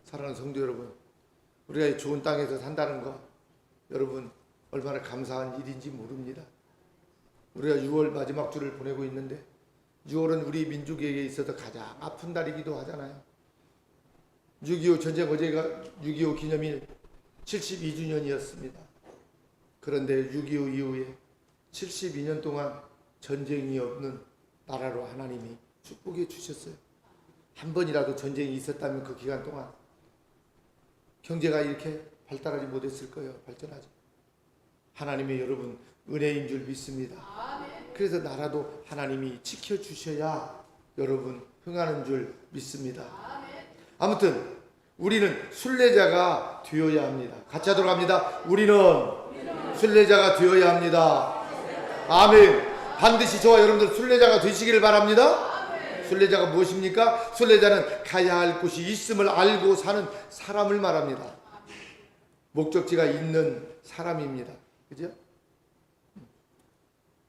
Speaker 1: 사랑하는 성도 여러분, 우리가 이 좋은 땅에서 산다는 거 여러분 얼마나 감사한 일인지 모릅니다. 우리가 6월 마지막 주를 보내고 있는데 6월은 우리 민족에게 있어서 가장 아픈 달이기도 하잖아요. 6.25 전쟁, 어제가 6.25 기념일 72주년이었습니다. 그런데 6.25 이후에 72년 동안 전쟁이 없는 나라로 하나님이 축복해 주셨어요. 한 번이라도 전쟁이 있었다면 그 기간 동안 경제가 이렇게 발달하지 못했을 거예요. 발전하지. 하나님의 여러분 은혜인 줄 믿습니다. 그래서 나라도 하나님이 지켜주셔야 여러분 흥하는 줄 믿습니다. 아무튼 우리는 순례자가 되어야 합니다. 같이 하도록 합니다. 우리는 순례자가 되어야 합니다. 아멘. 반드시 저와 여러분들 순례자가 되시기를 바랍니다. 순례자가 무엇입니까? 순례자는 가야 할 곳이 있음을 알고 사는 사람을 말합니다. 목적지가 있는 사람입니다. 그죠?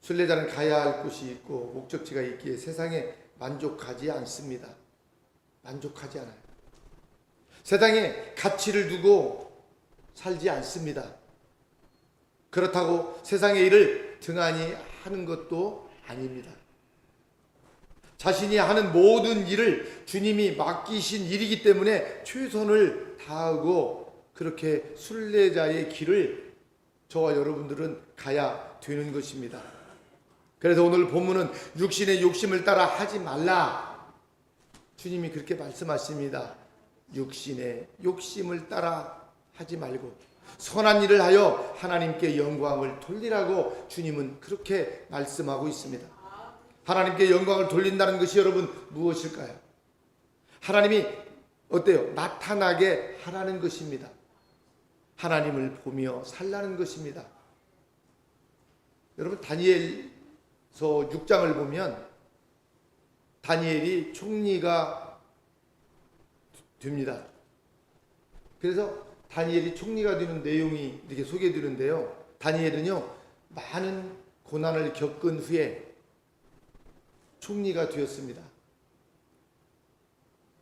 Speaker 1: 순례자는 가야 할 곳이 있고 목적지가 있기에 세상에 만족하지 않습니다. 만족하지 않아요. 세상에 가치를 두고 살지 않습니다. 그렇다고 세상의 일을 등한히 하는 것도 아닙니다. 자신이 하는 모든 일을 주님이 맡기신 일이기 때문에 최선을 다하고 그렇게 순례자의 길을 저와 여러분들은 가야 되는 것입니다. 그래서 오늘 본문은 육신의 욕심을 따라 하지 말라. 주님이 그렇게 말씀하십니다. 육신의 욕심을 따라 하지 말고 선한 일을 하여 하나님께 영광을 돌리라고 주님은 그렇게 말씀하고 있습니다. 하나님께 영광을 돌린다는 것이 여러분 무엇일까요? 하나님이 어때요? 나타나게 하라는 것입니다. 하나님을 보며 살라는 것입니다. 여러분 다니엘서 6장을 보면 다니엘이 총리가 됩니다. 그래서 다니엘이 총리가 되는 내용이 이렇게 소개되는데요. 다니엘은요 많은 고난을 겪은 후에 총리가 되었습니다.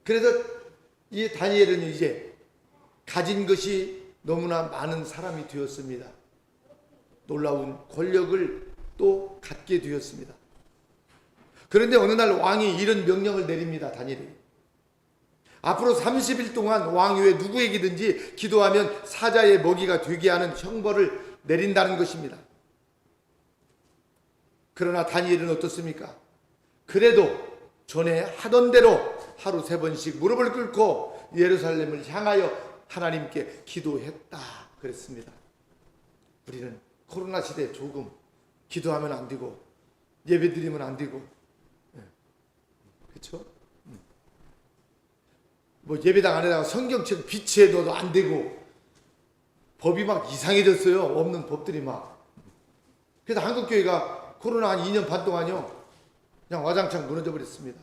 Speaker 1: 그래서 이 다니엘은 이제 가진 것이 너무나 많은 사람이 되었습니다. 놀라운 권력을 또 갖게 되었습니다. 그런데 어느 날 왕이 이런 명령을 내립니다. 다니엘이 앞으로 30일 동안 왕 외에 누구에게든지 기도하면 사자의 먹이가 되게 하는 형벌을 내린다는 것입니다. 그러나 다니엘은 어떻습니까? 그래도 전에 하던 대로 하루 3번씩 무릎을 꿇고 예루살렘을 향하여 하나님께 기도했다 그랬습니다. 우리는 코로나 시대에 조금 기도하면 안 되고 예배 드리면 안 되고 그렇죠? 뭐 예배당 안에다가 성경책 비치해 둬도 안 되고 법이 막 이상해졌어요. 없는 법들이 막. 그래서 한국교회가 코로나 한 2년 반 동안요 그냥 와장창 무너져 버렸습니다.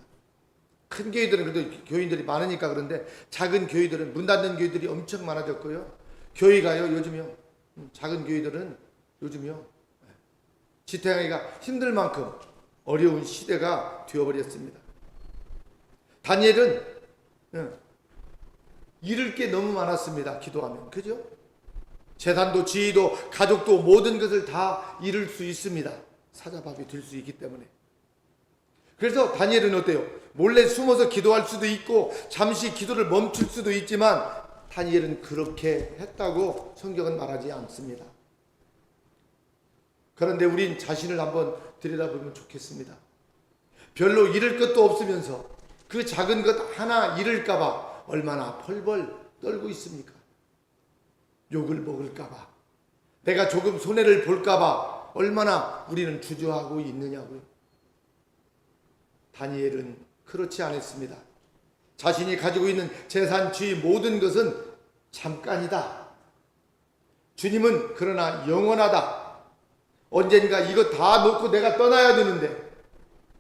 Speaker 1: 큰 교회들은 그래도 교인들이 많으니까 그런데 작은 교회들은 문 닫는 교회들이 엄청 많아졌고요. 교회가요 요즘요 작은 교회들은 요즘요 지탱하기가 힘들 만큼 어려운 시대가 되어버렸습니다. 다니엘은 잃을 게 너무 많았습니다. 기도하면 그죠? 재산도 지위도 가족도 모든 것을 다 잃을 수 있습니다. 사자밥이 될 수 있기 때문에. 그래서 다니엘은 어때요? 몰래 숨어서 기도할 수도 있고 잠시 기도를 멈출 수도 있지만 다니엘은 그렇게 했다고 성경은 말하지 않습니다. 그런데 우린 자신을 한번 들여다보면 좋겠습니다. 별로 잃을 것도 없으면서 그 작은 것 하나 잃을까봐 얼마나 펄펄 떨고 있습니까? 욕을 먹을까봐, 내가 조금 손해를 볼까봐 얼마나 우리는 주저하고 있느냐고요. 다니엘은 그렇지 않았습니다. 자신이 가지고 있는 재산, 지위 모든 것은 잠깐이다. 주님은 그러나 영원하다. 언젠가 이거 다 놓고 내가 떠나야 되는데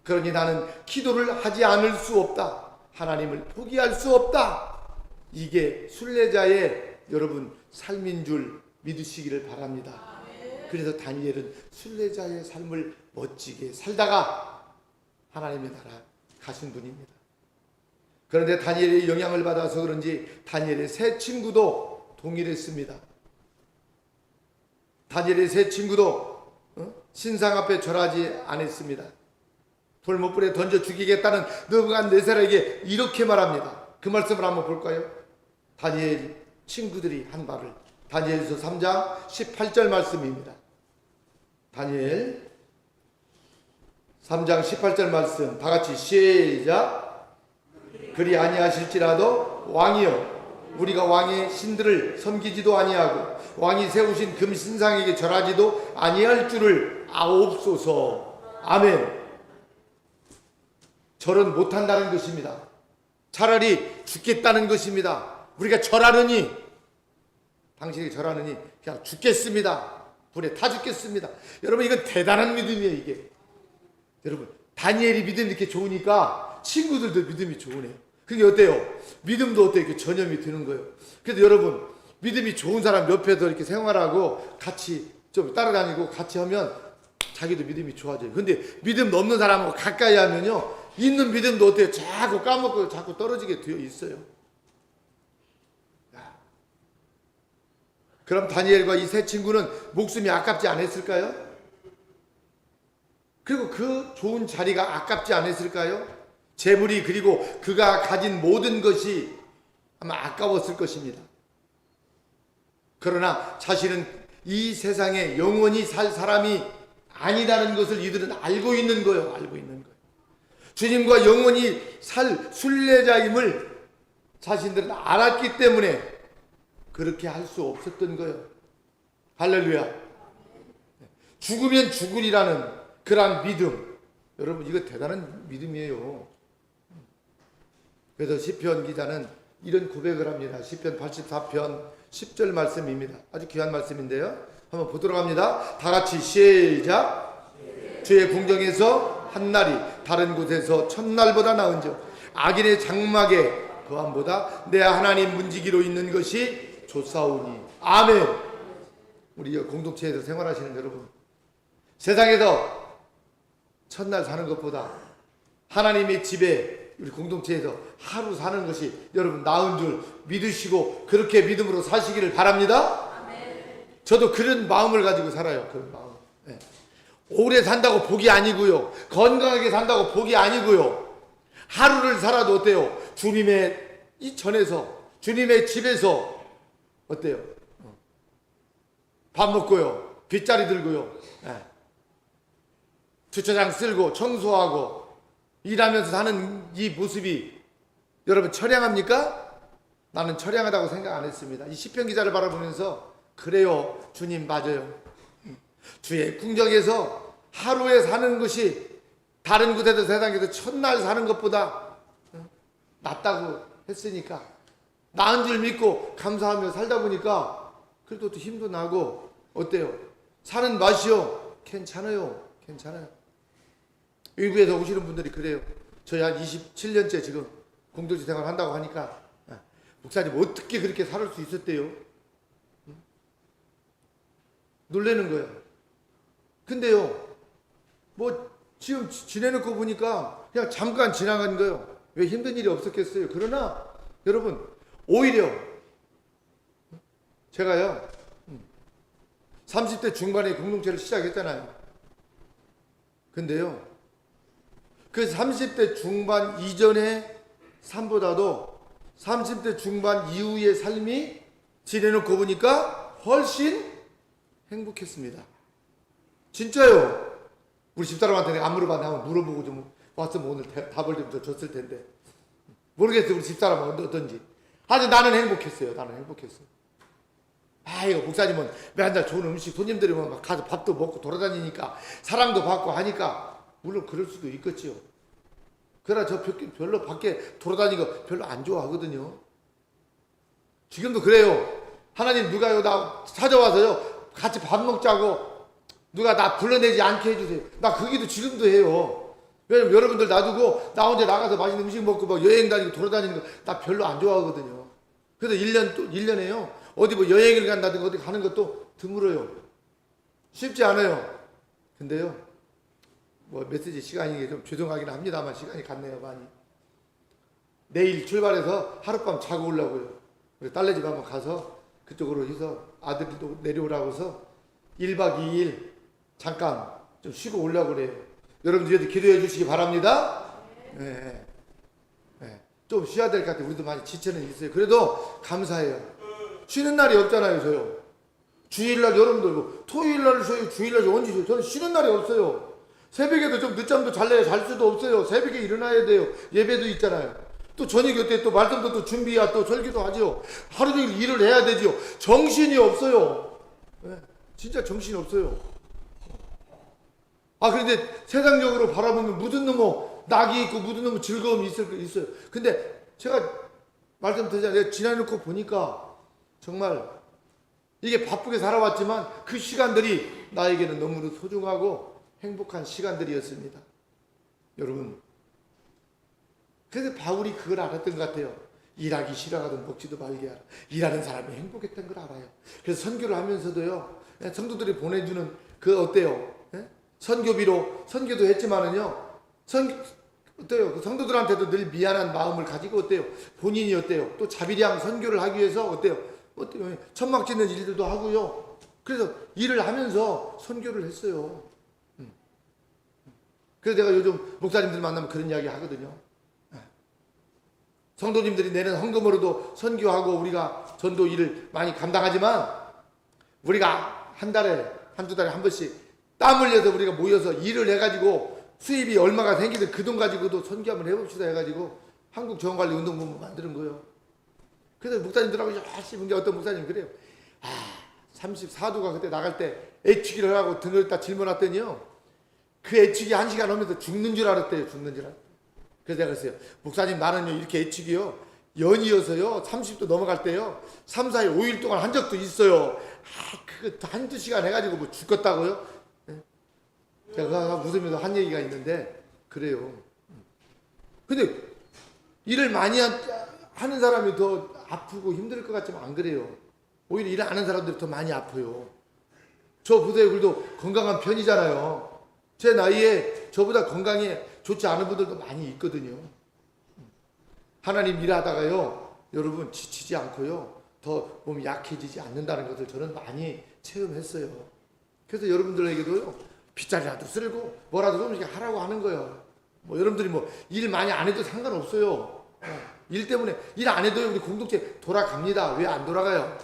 Speaker 1: 그러니 나는 기도를 하지 않을 수 없다. 하나님을 포기할 수 없다. 이게 순례자의 여러분 삶인 줄 믿으시기를 바랍니다. 그래서 다니엘은 순례자의 삶을 멋지게 살다가 하나님의 나라 가신 분입니다. 그런데 다니엘의 영향을 받아서 그런지 다니엘의 세 친구도 동일했습니다. 다니엘의 세 친구도 신상 앞에 절하지 않았습니다. 돌못불에 던져 죽이겠다는 느부갓네살에게 이렇게 말합니다. 그 말씀을 한번 볼까요? 다니엘 친구들이 한 말을 다니엘서 3장 18절 말씀입니다. 다니엘 3장 18절 말씀 다 같이 시작. 그리 아니하실지라도 왕이여 우리가 왕의 신들을 섬기지도 아니하고 왕이 세우신 금 신상에게 절하지도 아니할 줄을 아옵소서. 아멘. 절은 못한다는 것입니다. 차라리 죽겠다는 것입니다. 우리가 절하느니 당신이 절하느니 그냥 죽겠습니다. 불에 타 죽겠습니다. 여러분 이건 대단한 믿음이에요. 이게 여러분 다니엘이 믿음이 이렇게 좋으니까 친구들도 믿음이 좋으네요. 그게 어때요? 믿음도 어때요? 이렇게 전염이 되는 거예요. 그래서 여러분 믿음이 좋은 사람 옆에서 이렇게 생활하고 같이 좀 따라다니고 같이 하면 자기도 믿음이 좋아져요. 근데 믿음 없는 사람하고 가까이 하면요 있는 믿음도 어때요? 자꾸 까먹고 자꾸 떨어지게 되어 있어요. 그럼 다니엘과 이 세 친구는 목숨이 아깝지 않았을까요? 그리고 그 좋은 자리가 아깝지 않았을까요? 재물이 그리고 그가 가진 모든 것이 아마 아까웠을 것입니다. 그러나 자신은 이 세상에 영원히 살 사람이 아니라는 것을 이들은 알고 있는 거예요. 알고 있는 거예요. 주님과 영원히 살 순례자임을 자신들은 알았기 때문에 그렇게 할 수 없었던 거예요. 할렐루야. 죽으면 죽으리라는 그러한 믿음. 여러분 이거 대단한 믿음이에요. 그래서 시편 기자는 이런 고백을 합니다. 시편 84편 10절 말씀입니다. 아주 귀한 말씀인데요. 한번 보도록 합니다. 다 같이 시작. 주의 궁정에서 한 날이 다른 곳에서 천날보다 나은즉 악인의 장막에 거함보다 내 하나님 문지기로 있는 것이 좋사오니. 아멘. 우리 공동체에서 생활하시는 여러분, 세상에서 첫날 사는 것보다 하나님의 집에 우리 공동체에서 하루 사는 것이 여러분 나은 줄 믿으시고 그렇게 믿음으로 사시기를 바랍니다. 저도 그런 마음을 가지고 살아요. 그런 마음. 네. 오래 산다고 복이 아니고요. 건강하게 산다고 복이 아니고요. 하루를 살아도 어때요? 주님의 이 전에서 주님의 집에서 어때요? 밥 먹고요. 빗자리 들고요. 네. 주차장 쓸고 청소하고 일하면서 사는 이 모습이 여러분 처량합니까? 나는 처량하다고 생각 안 했습니다. 이 시편 기자를 바라보면서 그래요. 주님 맞아요. 주의 궁정에서 하루에 사는 것이 다른 곳에서 세상에서 첫날 사는 것보다 낫다고 했으니까 나은 줄 믿고 감사하며 살다 보니까 그래도 또 힘도 나고 어때요? 사는 맛이요. 괜찮아요. 괜찮아요. 외국에서 오시는 분들이 그래요. 저희 한 27년째 지금 공동체 생활 한다고 하니까 목사님 어떻게 그렇게 살 수 있었대요? 놀라는 거예요. 근데요, 뭐 지금 지내놓고 보니까 그냥 잠깐 지나간 거예요. 왜 힘든 일이 없었겠어요? 그러나 여러분 오히려 제가요 30대 중반에 공동체를 시작했잖아요. 근데요 그 30대 중반 이전의 삶보다도 30대 중반 이후의 삶이 지내놓고 보니까 훨씬 행복했습니다. 진짜요. 우리 집사람한테 내가 안 물어봤는데 한번 물어보고 좀 왔으면 오늘 답을 좀 줬을 텐데 모르겠어요. 우리 집사람은 어떤지. 아주 나는 행복했어요. 나는 행복했어요. 아이고 목사님은 매한달 좋은 음식 손님들이 막 가서 밥도 먹고 돌아다니니까 사랑도 받고 하니까 물론 그럴 수도 있겠지요. 그러나 저 별로 밖에 돌아다니는 거 별로 안 좋아하거든요. 지금도 그래요. 하나님 누가요 나 찾아와서요 같이 밥 먹자고 누가 나 불러내지 않게 해주세요. 나 그 기도 지금도 해요. 왜냐면 여러분들 놔두고 나 혼자 나가서 맛있는 음식 먹고 막 여행 다니고 돌아다니는 거 나 별로 안 좋아하거든요. 그래서 1년에요 어디 뭐 여행을 간다든가 어디 가는 것도 드물어요. 쉽지 않아요. 근데요 뭐 메시지 시간이 좀 죄송하긴 합니다만 시간이 갔네요. 많이. 내일 출발해서 하룻밤 자고 오려고요. 우리 딸네 집 한번 가서 그쪽으로 해서 아들도 내려오라고 해서 1박 2일 잠깐 좀 쉬고 오려고 그래요. 여러분들도 기도해 주시기 바랍니다. 네. 네. 좀 쉬어야 될 것 같아요. 우리도 많이 지체는 있어요. 그래도 감사해요. 쉬는 날이 없잖아요. 저요. 주일날 여러분들 뭐 토요일날 쉬어요. 주일날 언제 쉬어요. 저는 쉬는 날이 없어요. 새벽에도 좀 늦잠도 잘래요. 잘 수도 없어요. 새벽에 일어나야 돼요. 예배도 있잖아요. 또 저녁에 때 또 말씀도 또 준비야 또 설교도 하죠. 하루 종일 일을 해야 되죠. 정신이 없어요. 네. 진짜 정신이 없어요. 그런데 세상적으로 바라보면 무슨 놈의 낙이 있고 무슨 놈의 즐거움이 있어요. 근데 제가 말씀드리자면 내가 지나놓고 보니까 정말 이게 바쁘게 살아왔지만 그 시간들이 나에게는 너무나 소중하고 행복한 시간들이었습니다. 여러분 그래서 바울이 그걸 알았던 것 같아요. 일하기 싫어하거든 먹지도 말게 하라. 일하는 사람이 행복했던 걸 알아요. 그래서 선교를 하면서도요 성도들이 보내주는 그 어때요? 선교비로 선교도 했지만은요 어때요? 그 성도들한테도 늘 미안한 마음을 가지고 어때요? 본인이 어때요? 또 자비량 선교를 하기 위해서 어때요? 천막 짓는 일들도 하고요. 그래서 일을 하면서 선교를 했어요. 그래서 내가 요즘 목사님들 만나면 그런 이야기 하거든요. 성도님들이 내는 헌금으로도 선교하고 우리가 전도 일을 많이 감당하지만 우리가 한 달에 한두 달에 한 번씩 땀 흘려서 우리가 모여서 일을 해가지고 수입이 얼마가 생기든 그 돈 가지고도 선교 한번 해봅시다 해가지고 한국정원관리운동본부 만드는 거예요. 그래서 목사님들하고 열심히 게 어떤 목사님 그래요. 34도가 그때 나갈 때 애치기를 하고 등을 딱 짊어놨더니요. 그 애치기 1시간 하면서 죽는 줄 알았대요. 죽는 줄 알았대요. 그래서 내가 그랬어요. 목사님 나는요 이렇게 애치기요. 연이어서요 30도 넘어갈 때요 3, 4일, 5일 동안 한 적도 있어요. 그거 한두 시간 해가지고 뭐 죽겠다고요? 제가 웃으면서 한 얘기가 있는데 그래요. 근데 일을 많이 하는 사람이 더 아프고 힘들 것 같지만 안 그래요. 오히려 일 안 하는 사람들이 더 많이 아파요. 저 보세요. 그래도 건강한 편이잖아요. 제 나이에 저보다 건강에 좋지 않은 분들도 많이 있거든요. 하나님 일하다가요 여러분 지치지 않고요 더 몸이 약해지지 않는다는 것을 저는 많이 체험했어요. 그래서 여러분들에게도요 빗자리라도 쓸고 뭐라도 조금씩 하라고 하는 거예요. 뭐 여러분들이 뭐 일 많이 안 해도 상관없어요. 일 때문에 일 안 해도 우리 공동체 돌아갑니다. 왜 안 돌아가요?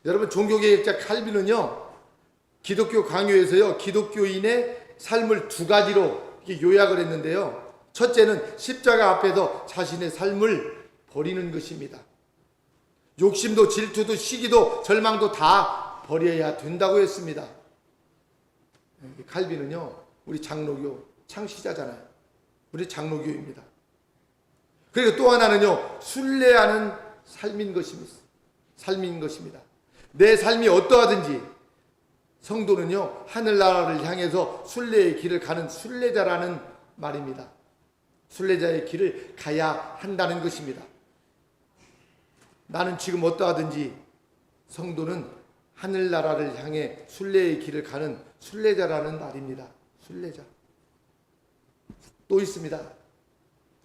Speaker 1: 여러분 종교개혁자 칼빈은요 기독교 강요에서요 기독교인의 삶을 두 가지로 이렇게 요약을 했는데요. 첫째는 십자가 앞에서 자신의 삶을 버리는 것입니다. 욕심도 질투도 시기도 절망도 다 버려야 된다고 했습니다. 칼빈은요 우리 장로교 창시자잖아요. 우리 장로교입니다. 그리고 또 하나는요 순례하는 삶인 것입니다. 내 삶이 어떠하든지 성도는요 하늘나라를 향해서 순례의 길을 가는 순례자라는 말입니다. 순례자의 길을 가야 한다는 것입니다. 나는 지금 어떠하든지 성도는 하늘나라를 향해 순례의 길을 가는 순례자라는 말입니다. 순례자. 또 있습니다.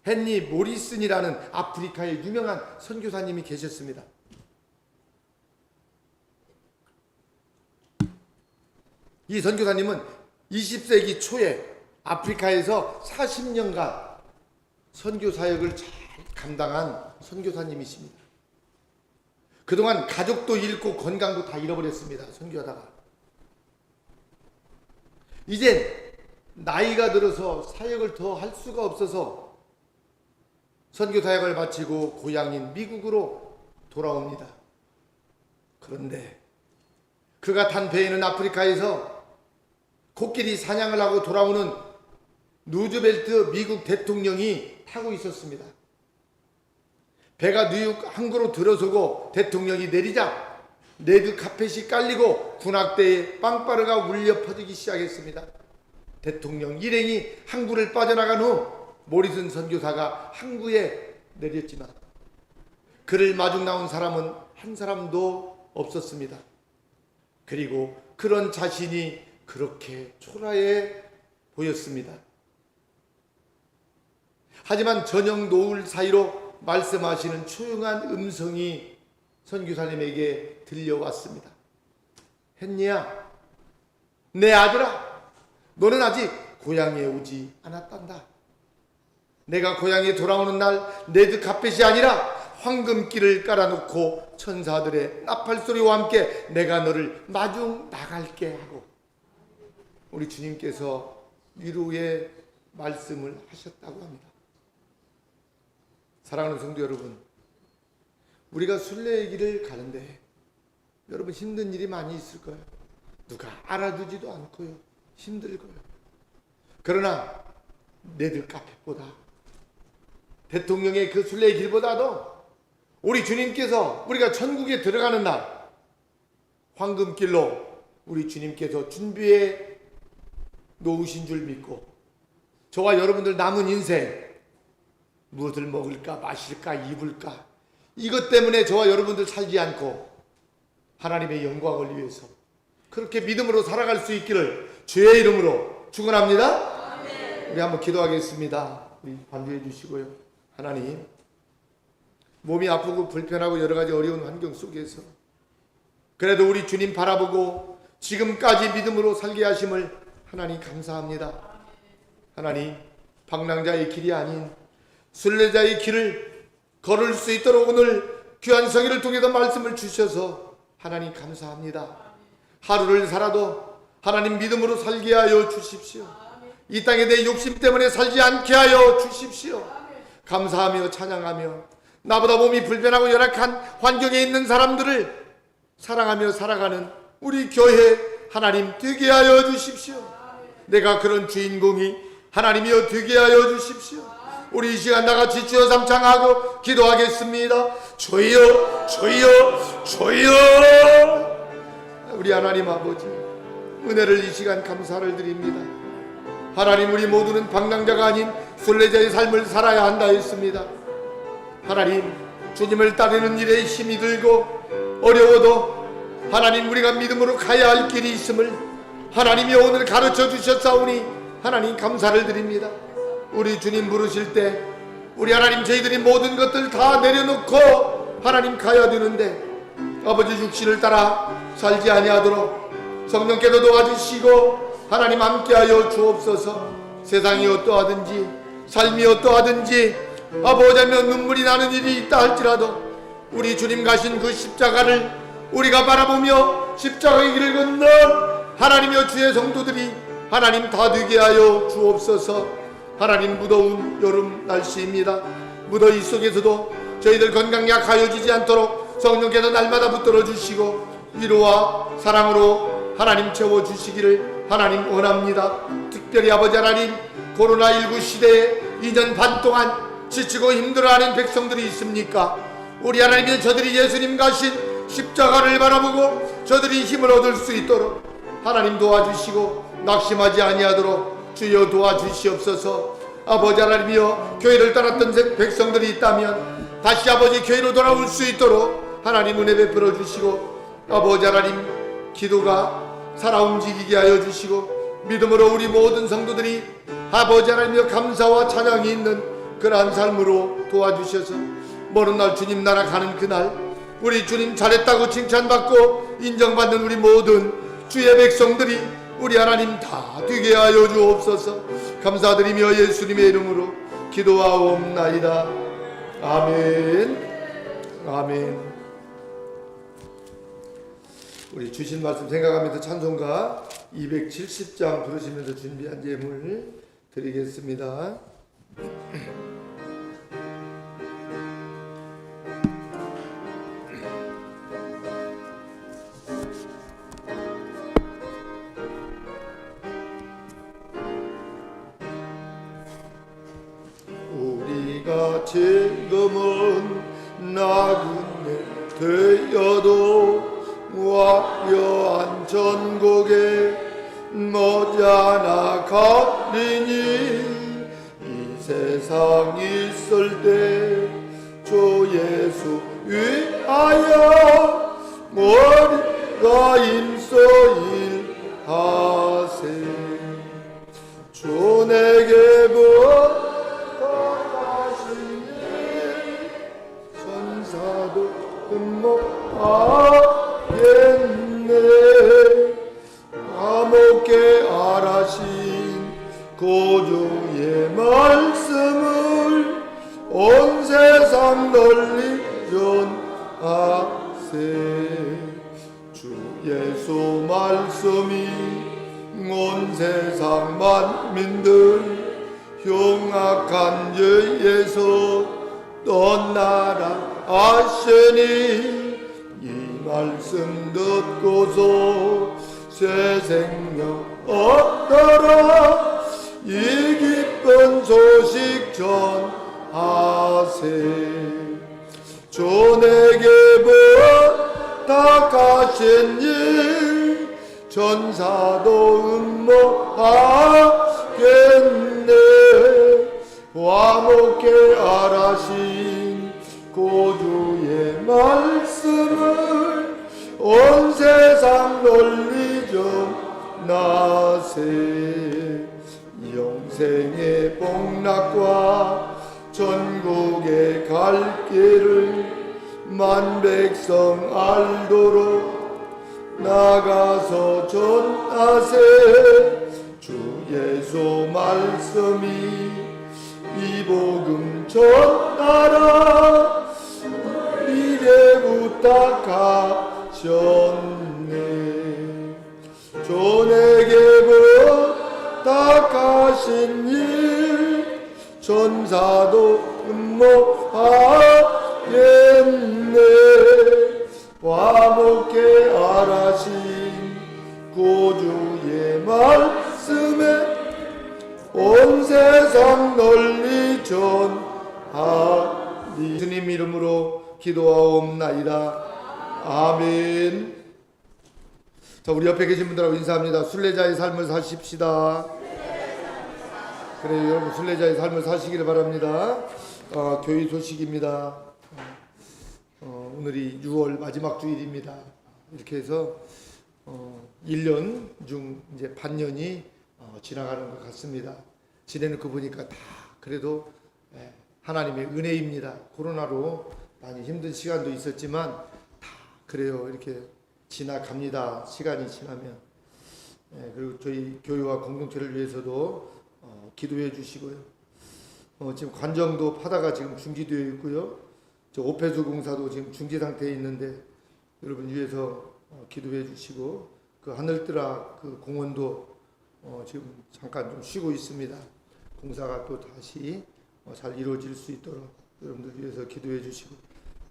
Speaker 1: 헨리 모리슨이라는 아프리카의 유명한 선교사님이 계셨습니다. 이 선교사님은 20세기 초에 아프리카에서 40년간 선교 사역을 잘 감당한 선교사님이십니다. 그동안 가족도 잃고 건강도 다 잃어버렸습니다. 선교하다가. 이제 나이가 들어서 사역을 더 할 수가 없어서 선교 사역을 마치고 고향인 미국으로 돌아옵니다. 그런데 그가 탄 배에는 아프리카에서 코끼리 사냥을 하고 돌아오는 루즈벨트 미국 대통령이 타고 있었습니다. 배가 뉴욕 항구로 들어서고 대통령이 내리자 레드 카펫이 깔리고 군악대의 빵빠르가 울려 퍼지기 시작했습니다. 대통령 일행이 항구를 빠져나간 후 모리슨 선교사가 항구에 내렸지만 그를 마중 나온 사람은 한 사람도 없었습니다. 그리고 그런 자신이 그렇게 초라해 보였습니다. 하지만 저녁 노을 사이로 말씀하시는 조용한 음성이 선교사님에게 들려왔습니다. 헨리야, 내 아들아, 너는 아직 고향에 오지 않았단다. 내가 고향에 돌아오는 날 레드 카펫이 아니라 황금길을 깔아놓고 천사들의 나팔소리와 함께 내가 너를 마중 나갈게 하고 우리 주님께서 위로의 말씀을 하셨다고 합니다. 사랑하는 성도 여러분, 우리가 순례의 길을 가는데 여러분 힘든 일이 많이 있을 거예요. 누가 알아주지도 않고요. 힘들고요. 그러나 레드 카펫보다 대통령의 그 순례의 길보다도 우리 주님께서 우리가 천국에 들어가는 날 황금길로 우리 주님께서 준비해 놓으신 줄 믿고 저와 여러분들 남은 인생 무엇을 먹을까 마실까 입을까 이것 때문에 저와 여러분들 살지 않고 하나님의 영광을 위해서 그렇게 믿음으로 살아갈 수 있기를 주의 이름으로 축원합니다. 우리 한번 기도하겠습니다. 우리 반주해 주시고요. 하나님, 몸이 아프고 불편하고 여러 가지 어려운 환경 속에서 그래도 우리 주님 바라보고 지금까지 믿음으로 살게 하심을 하나님 감사합니다. 하나님, 방랑자의 길이 아닌 순례자의 길을 걸을 수 있도록 오늘 귀한 성의를 통해서 말씀을 주셔서 하나님 감사합니다. 하루를 살아도 하나님 믿음으로 살게 하여 주십시오. 이 땅에 내 욕심 때문에 살지 않게 하여 주십시오. 감사하며 찬양하며 나보다 몸이 불편하고 열악한 환경에 있는 사람들을 사랑하며 살아가는 우리 교회 하나님 되게 하여 주십시오. 내가 그런 주인공이 하나님이여 되게 하여 주십시오. 우리 이 시간 나같이 주여 삼창하고 기도하겠습니다. 주여 주여 주여. 우리 하나님 아버지 은혜를 이 시간 감사를 드립니다. 하나님 우리 모두는 방랑자가 아닌 순례자의 삶을 살아야 한다 했습니다. 하나님 주님을 따르는 일에 힘이 들고 어려워도 하나님 우리가 믿음으로 가야 할 길이 있음을 하나님이 오늘 가르쳐 주셨사오니 하나님 감사를 드립니다. 우리 주님 부르실 때 우리 하나님 저희들이 모든 것들 다 내려놓고 하나님 가야 되는데 아버지 육신을 따라 살지 아니하도록 성령께서 도와주시고 하나님 함께하여 주옵소서. 세상이 어떠하든지 삶이 어떠하든지 보자면 눈물이 나는 일이 있다 할지라도 우리 주님 가신 그 십자가를 우리가 바라보며 십자가의 길을 건너 하나님여 주의 성도들이 하나님 다 되게 하여 주옵소서. 하나님 무더운 여름 날씨입니다. 무더위 속에서도 저희들 건강 약하여지지 않도록 성령께서 날마다 붙들어 주시고 위로와 사랑으로 하나님 채워주시기를 하나님 원합니다. 특별히 아버지 하나님 코로나19 시대에 2년 반 동안 지치고 힘들어하는 백성들이 있습니까? 우리 하나님의 저들이 예수님 가신 십자가를 바라보고 저들이 힘을 얻을 수 있도록 하나님 도와주시고 낙심하지 아니하도록 주여 도와주시옵소서. 아버지 하나님이여 교회를 떠났던 백성들이 있다면 다시 아버지 교회로 돌아올 수 있도록 하나님 은혜 베풀어 주시고 아버지 하나님 기도가 살아 움직이게 하여 주시고 믿음으로 우리 모든 성도들이 아버지 하나님이여 감사와 찬양이 있는 그러한 삶으로 도와주셔서 먼 날 주님 나라 가는 그날 우리 주님 잘했다고 칭찬받고 인정받는 우리 모든 주의 백성들이 우리 하나님 다 되게 하여 주옵소서. 감사드리며 예수님의 이름으로 기도하옵나이다. 아멘. 아멘. 우리 주신 말씀 생각하면서 찬송가 270장 부르시면서 준비한 예물 드리겠습니다. 우리가 지금은 나그네 되어도 화려한 전국에 머지않아 가리니 이 세상 있을 때 주 예수 위하여 머리가 힘써 일하세. 주 내게 부탁하시니 천사도 흠모하겠네. 감옥에 알하신 고주의 말씀을 온 세상 널리 전하세. 주 예수 말씀이 온 세상 만민들 흉악한 죄에서 떠나라 하시니 이 말씀 듣고서 새 생명 얻더라 이 기쁜 소식 전하세. 주 내게 부탁하신 일 천사도 음모하겠네. 화목해 알하신 고주의 말씀을 온 세상 널리 전하세. 영생의 복락과 전국에 갈 길을 만 백성 알도록 나가서 전하세. 주 예수 말씀이 이 복음 전하라 미래 부탁하셨네. 주 내게 하신 일 천사도 음모하겠네. 화목해 알아신 구주의 말씀에 온 세상 널리 전하리. 주님 이름으로 기도하옵나이다. 아멘. 자, 우리 옆에 계신 분들하고 인사합니다. 순례자의 삶을 사십시다. 그래요, 여러분 순례자의 삶을 사시기를 바랍니다. 교회 소식입니다. 오늘이 6월 마지막 주일입니다. 이렇게 해서 1년 중 이제 반년이 지나가는 것 같습니다. 지내놓고 보니까 다 그래도 하나님의 은혜입니다. 코로나로 많이 힘든 시간도 있었지만 다 그래요. 이렇게 지나갑니다. 시간이 지나면. 그리고 저희 교회와 공동체를 위해서도 기도해 주시고요. 지금 관정도 파다가 지금 중지되어 있고요. 저 오폐수 공사도 지금 중지 상태에 있는데 여러분 위해서 기도해 주시고, 그 하늘뜨라 그 공원도 지금 잠깐 좀 쉬고 있습니다. 공사가 또 다시 잘 이루어질 수 있도록 여러분들 위해서 기도해 주시고,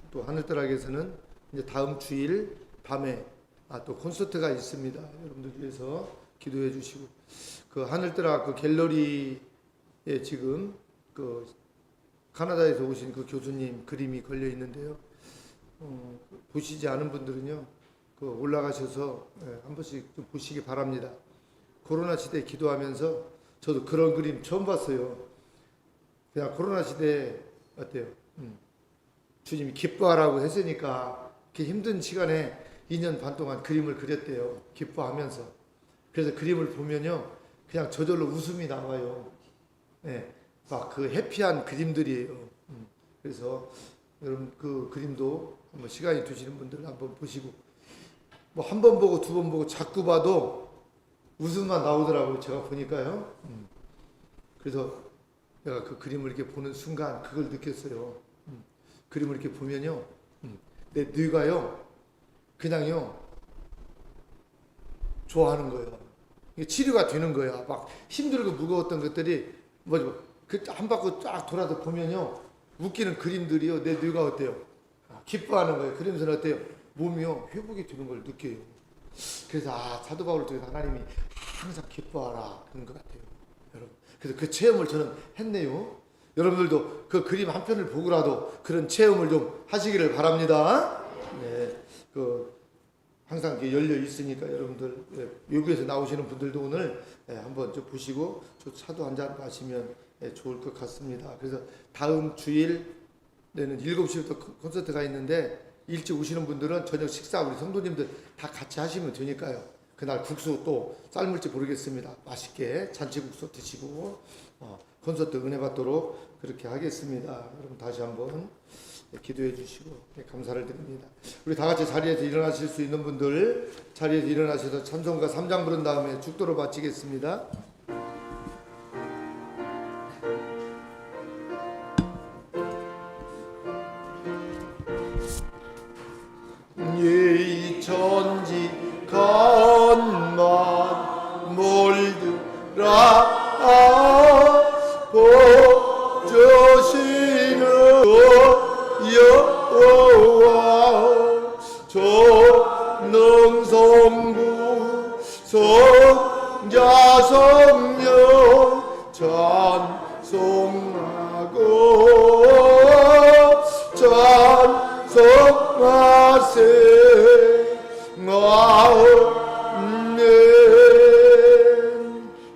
Speaker 1: 또 하늘뜨락에서는 이제 다음 주일 밤에 또 콘서트가 있습니다. 여러분들 위해서 기도해 주시고, 그 하늘뜨락 그 갤러리에 지금 그 카나다에서 오신 그 교수님 그림이 걸려 있는데요. 보시지 않은 분들은요, 그 올라가셔서 한 번씩 좀 보시기 바랍니다. 코로나 시대 기도하면서 저도 그런 그림 처음 봤어요. 그냥 코로나 시대에 어때요? 주님이 기뻐하라고 했으니까 그 힘든 시간에 2년 반 동안 그림을 그렸대요. 기뻐하면서. 그래서 그림을 보면요, 그냥 저절로 웃음이 나와요. 막 그 해피한 그림들이에요. 그래서 여러분 그 그림도 한번 시간이 되시는 분들 한번 보시고, 뭐 한 번 보고 두 번 보고 자꾸 봐도 웃음만 나오더라고요. 제가 보니까요. 그래서 내가 그 그림을 이렇게 보는 순간 그걸 느꼈어요. 그림을 이렇게 보면요, 내 뇌가요 그냥요 좋아하는 거예요. 이게 치료가 되는 거야. 막 힘들고 무거웠던 것들이 한 바퀴 쫙 돌아서 보면요, 웃기는 그림들이요, 내 뇌가 어때요? 기뻐하는 거예요. 그러면서 어때요? 몸이요 회복이 되는 걸 느껴요. 그래서 사도 바울을 통해서 하나님이 항상 기뻐하라 그런 것 같아요, 여러분. 그래서 그 체험을 저는 했네요. 여러분들도 그 그림 한 편을 보고라도 그런 체험을 좀 하시기를 바랍니다. 네, 항상 열려 있으니까 여러분들 외국에서 나오시는 분들도 오늘 한번 좀 보시고 저 차도 한잔 마시면 좋을 것 같습니다. 그래서 다음 주일에는 7시부터 콘서트가 있는데 일찍 오시는 분들은 저녁 식사 우리 성도님들 다 같이 하시면 되니까요. 그날 국수 또 삶을지 모르겠습니다. 맛있게 잔치국수 드시고 콘서트 은혜 받도록 그렇게 하겠습니다. 여러분 다시 한번 기도해 주시고 감사를 드립니다. 우리 다 같이 자리에서 일어나실 수 있는 분들 자리에서 일어나셔서 찬송가 3장 부른 다음에 축도로 마치겠습니다. 예천지 간만 몰드라 보주시는 여호와 전능성부 성자 성령 찬송하고 찬송하세.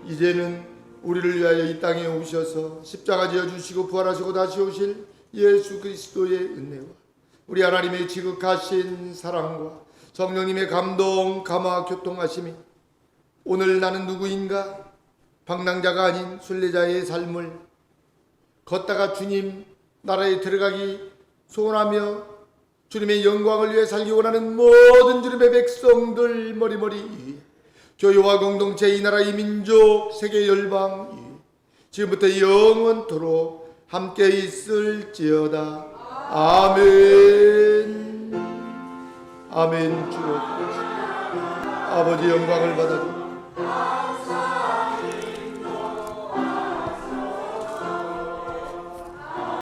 Speaker 1: 이제는 우리를 위하여 이 땅에 오셔서 십자가 지어주시고 부활하시고 다시 오실 예수 그리스도의 은혜와 우리 하나님의 지극하신 사랑과 성령님의 감동 감화 교통하심이 오늘 나는 누구인가 방랑자가 아닌 순례자의 삶을 걷다가 주님 나라에 들어가기 소원하며 주님의 영광을 위해 살기 원하는 모든 주님의 백성들 머리머리 위에 교회와 공동체 이 나라 이 민족 세계 열방 위에 지금부터 영원토록 함께 있을지어다. 아멘. 아멘. 주옵소서. 아버지 영광을 받아주옵소서.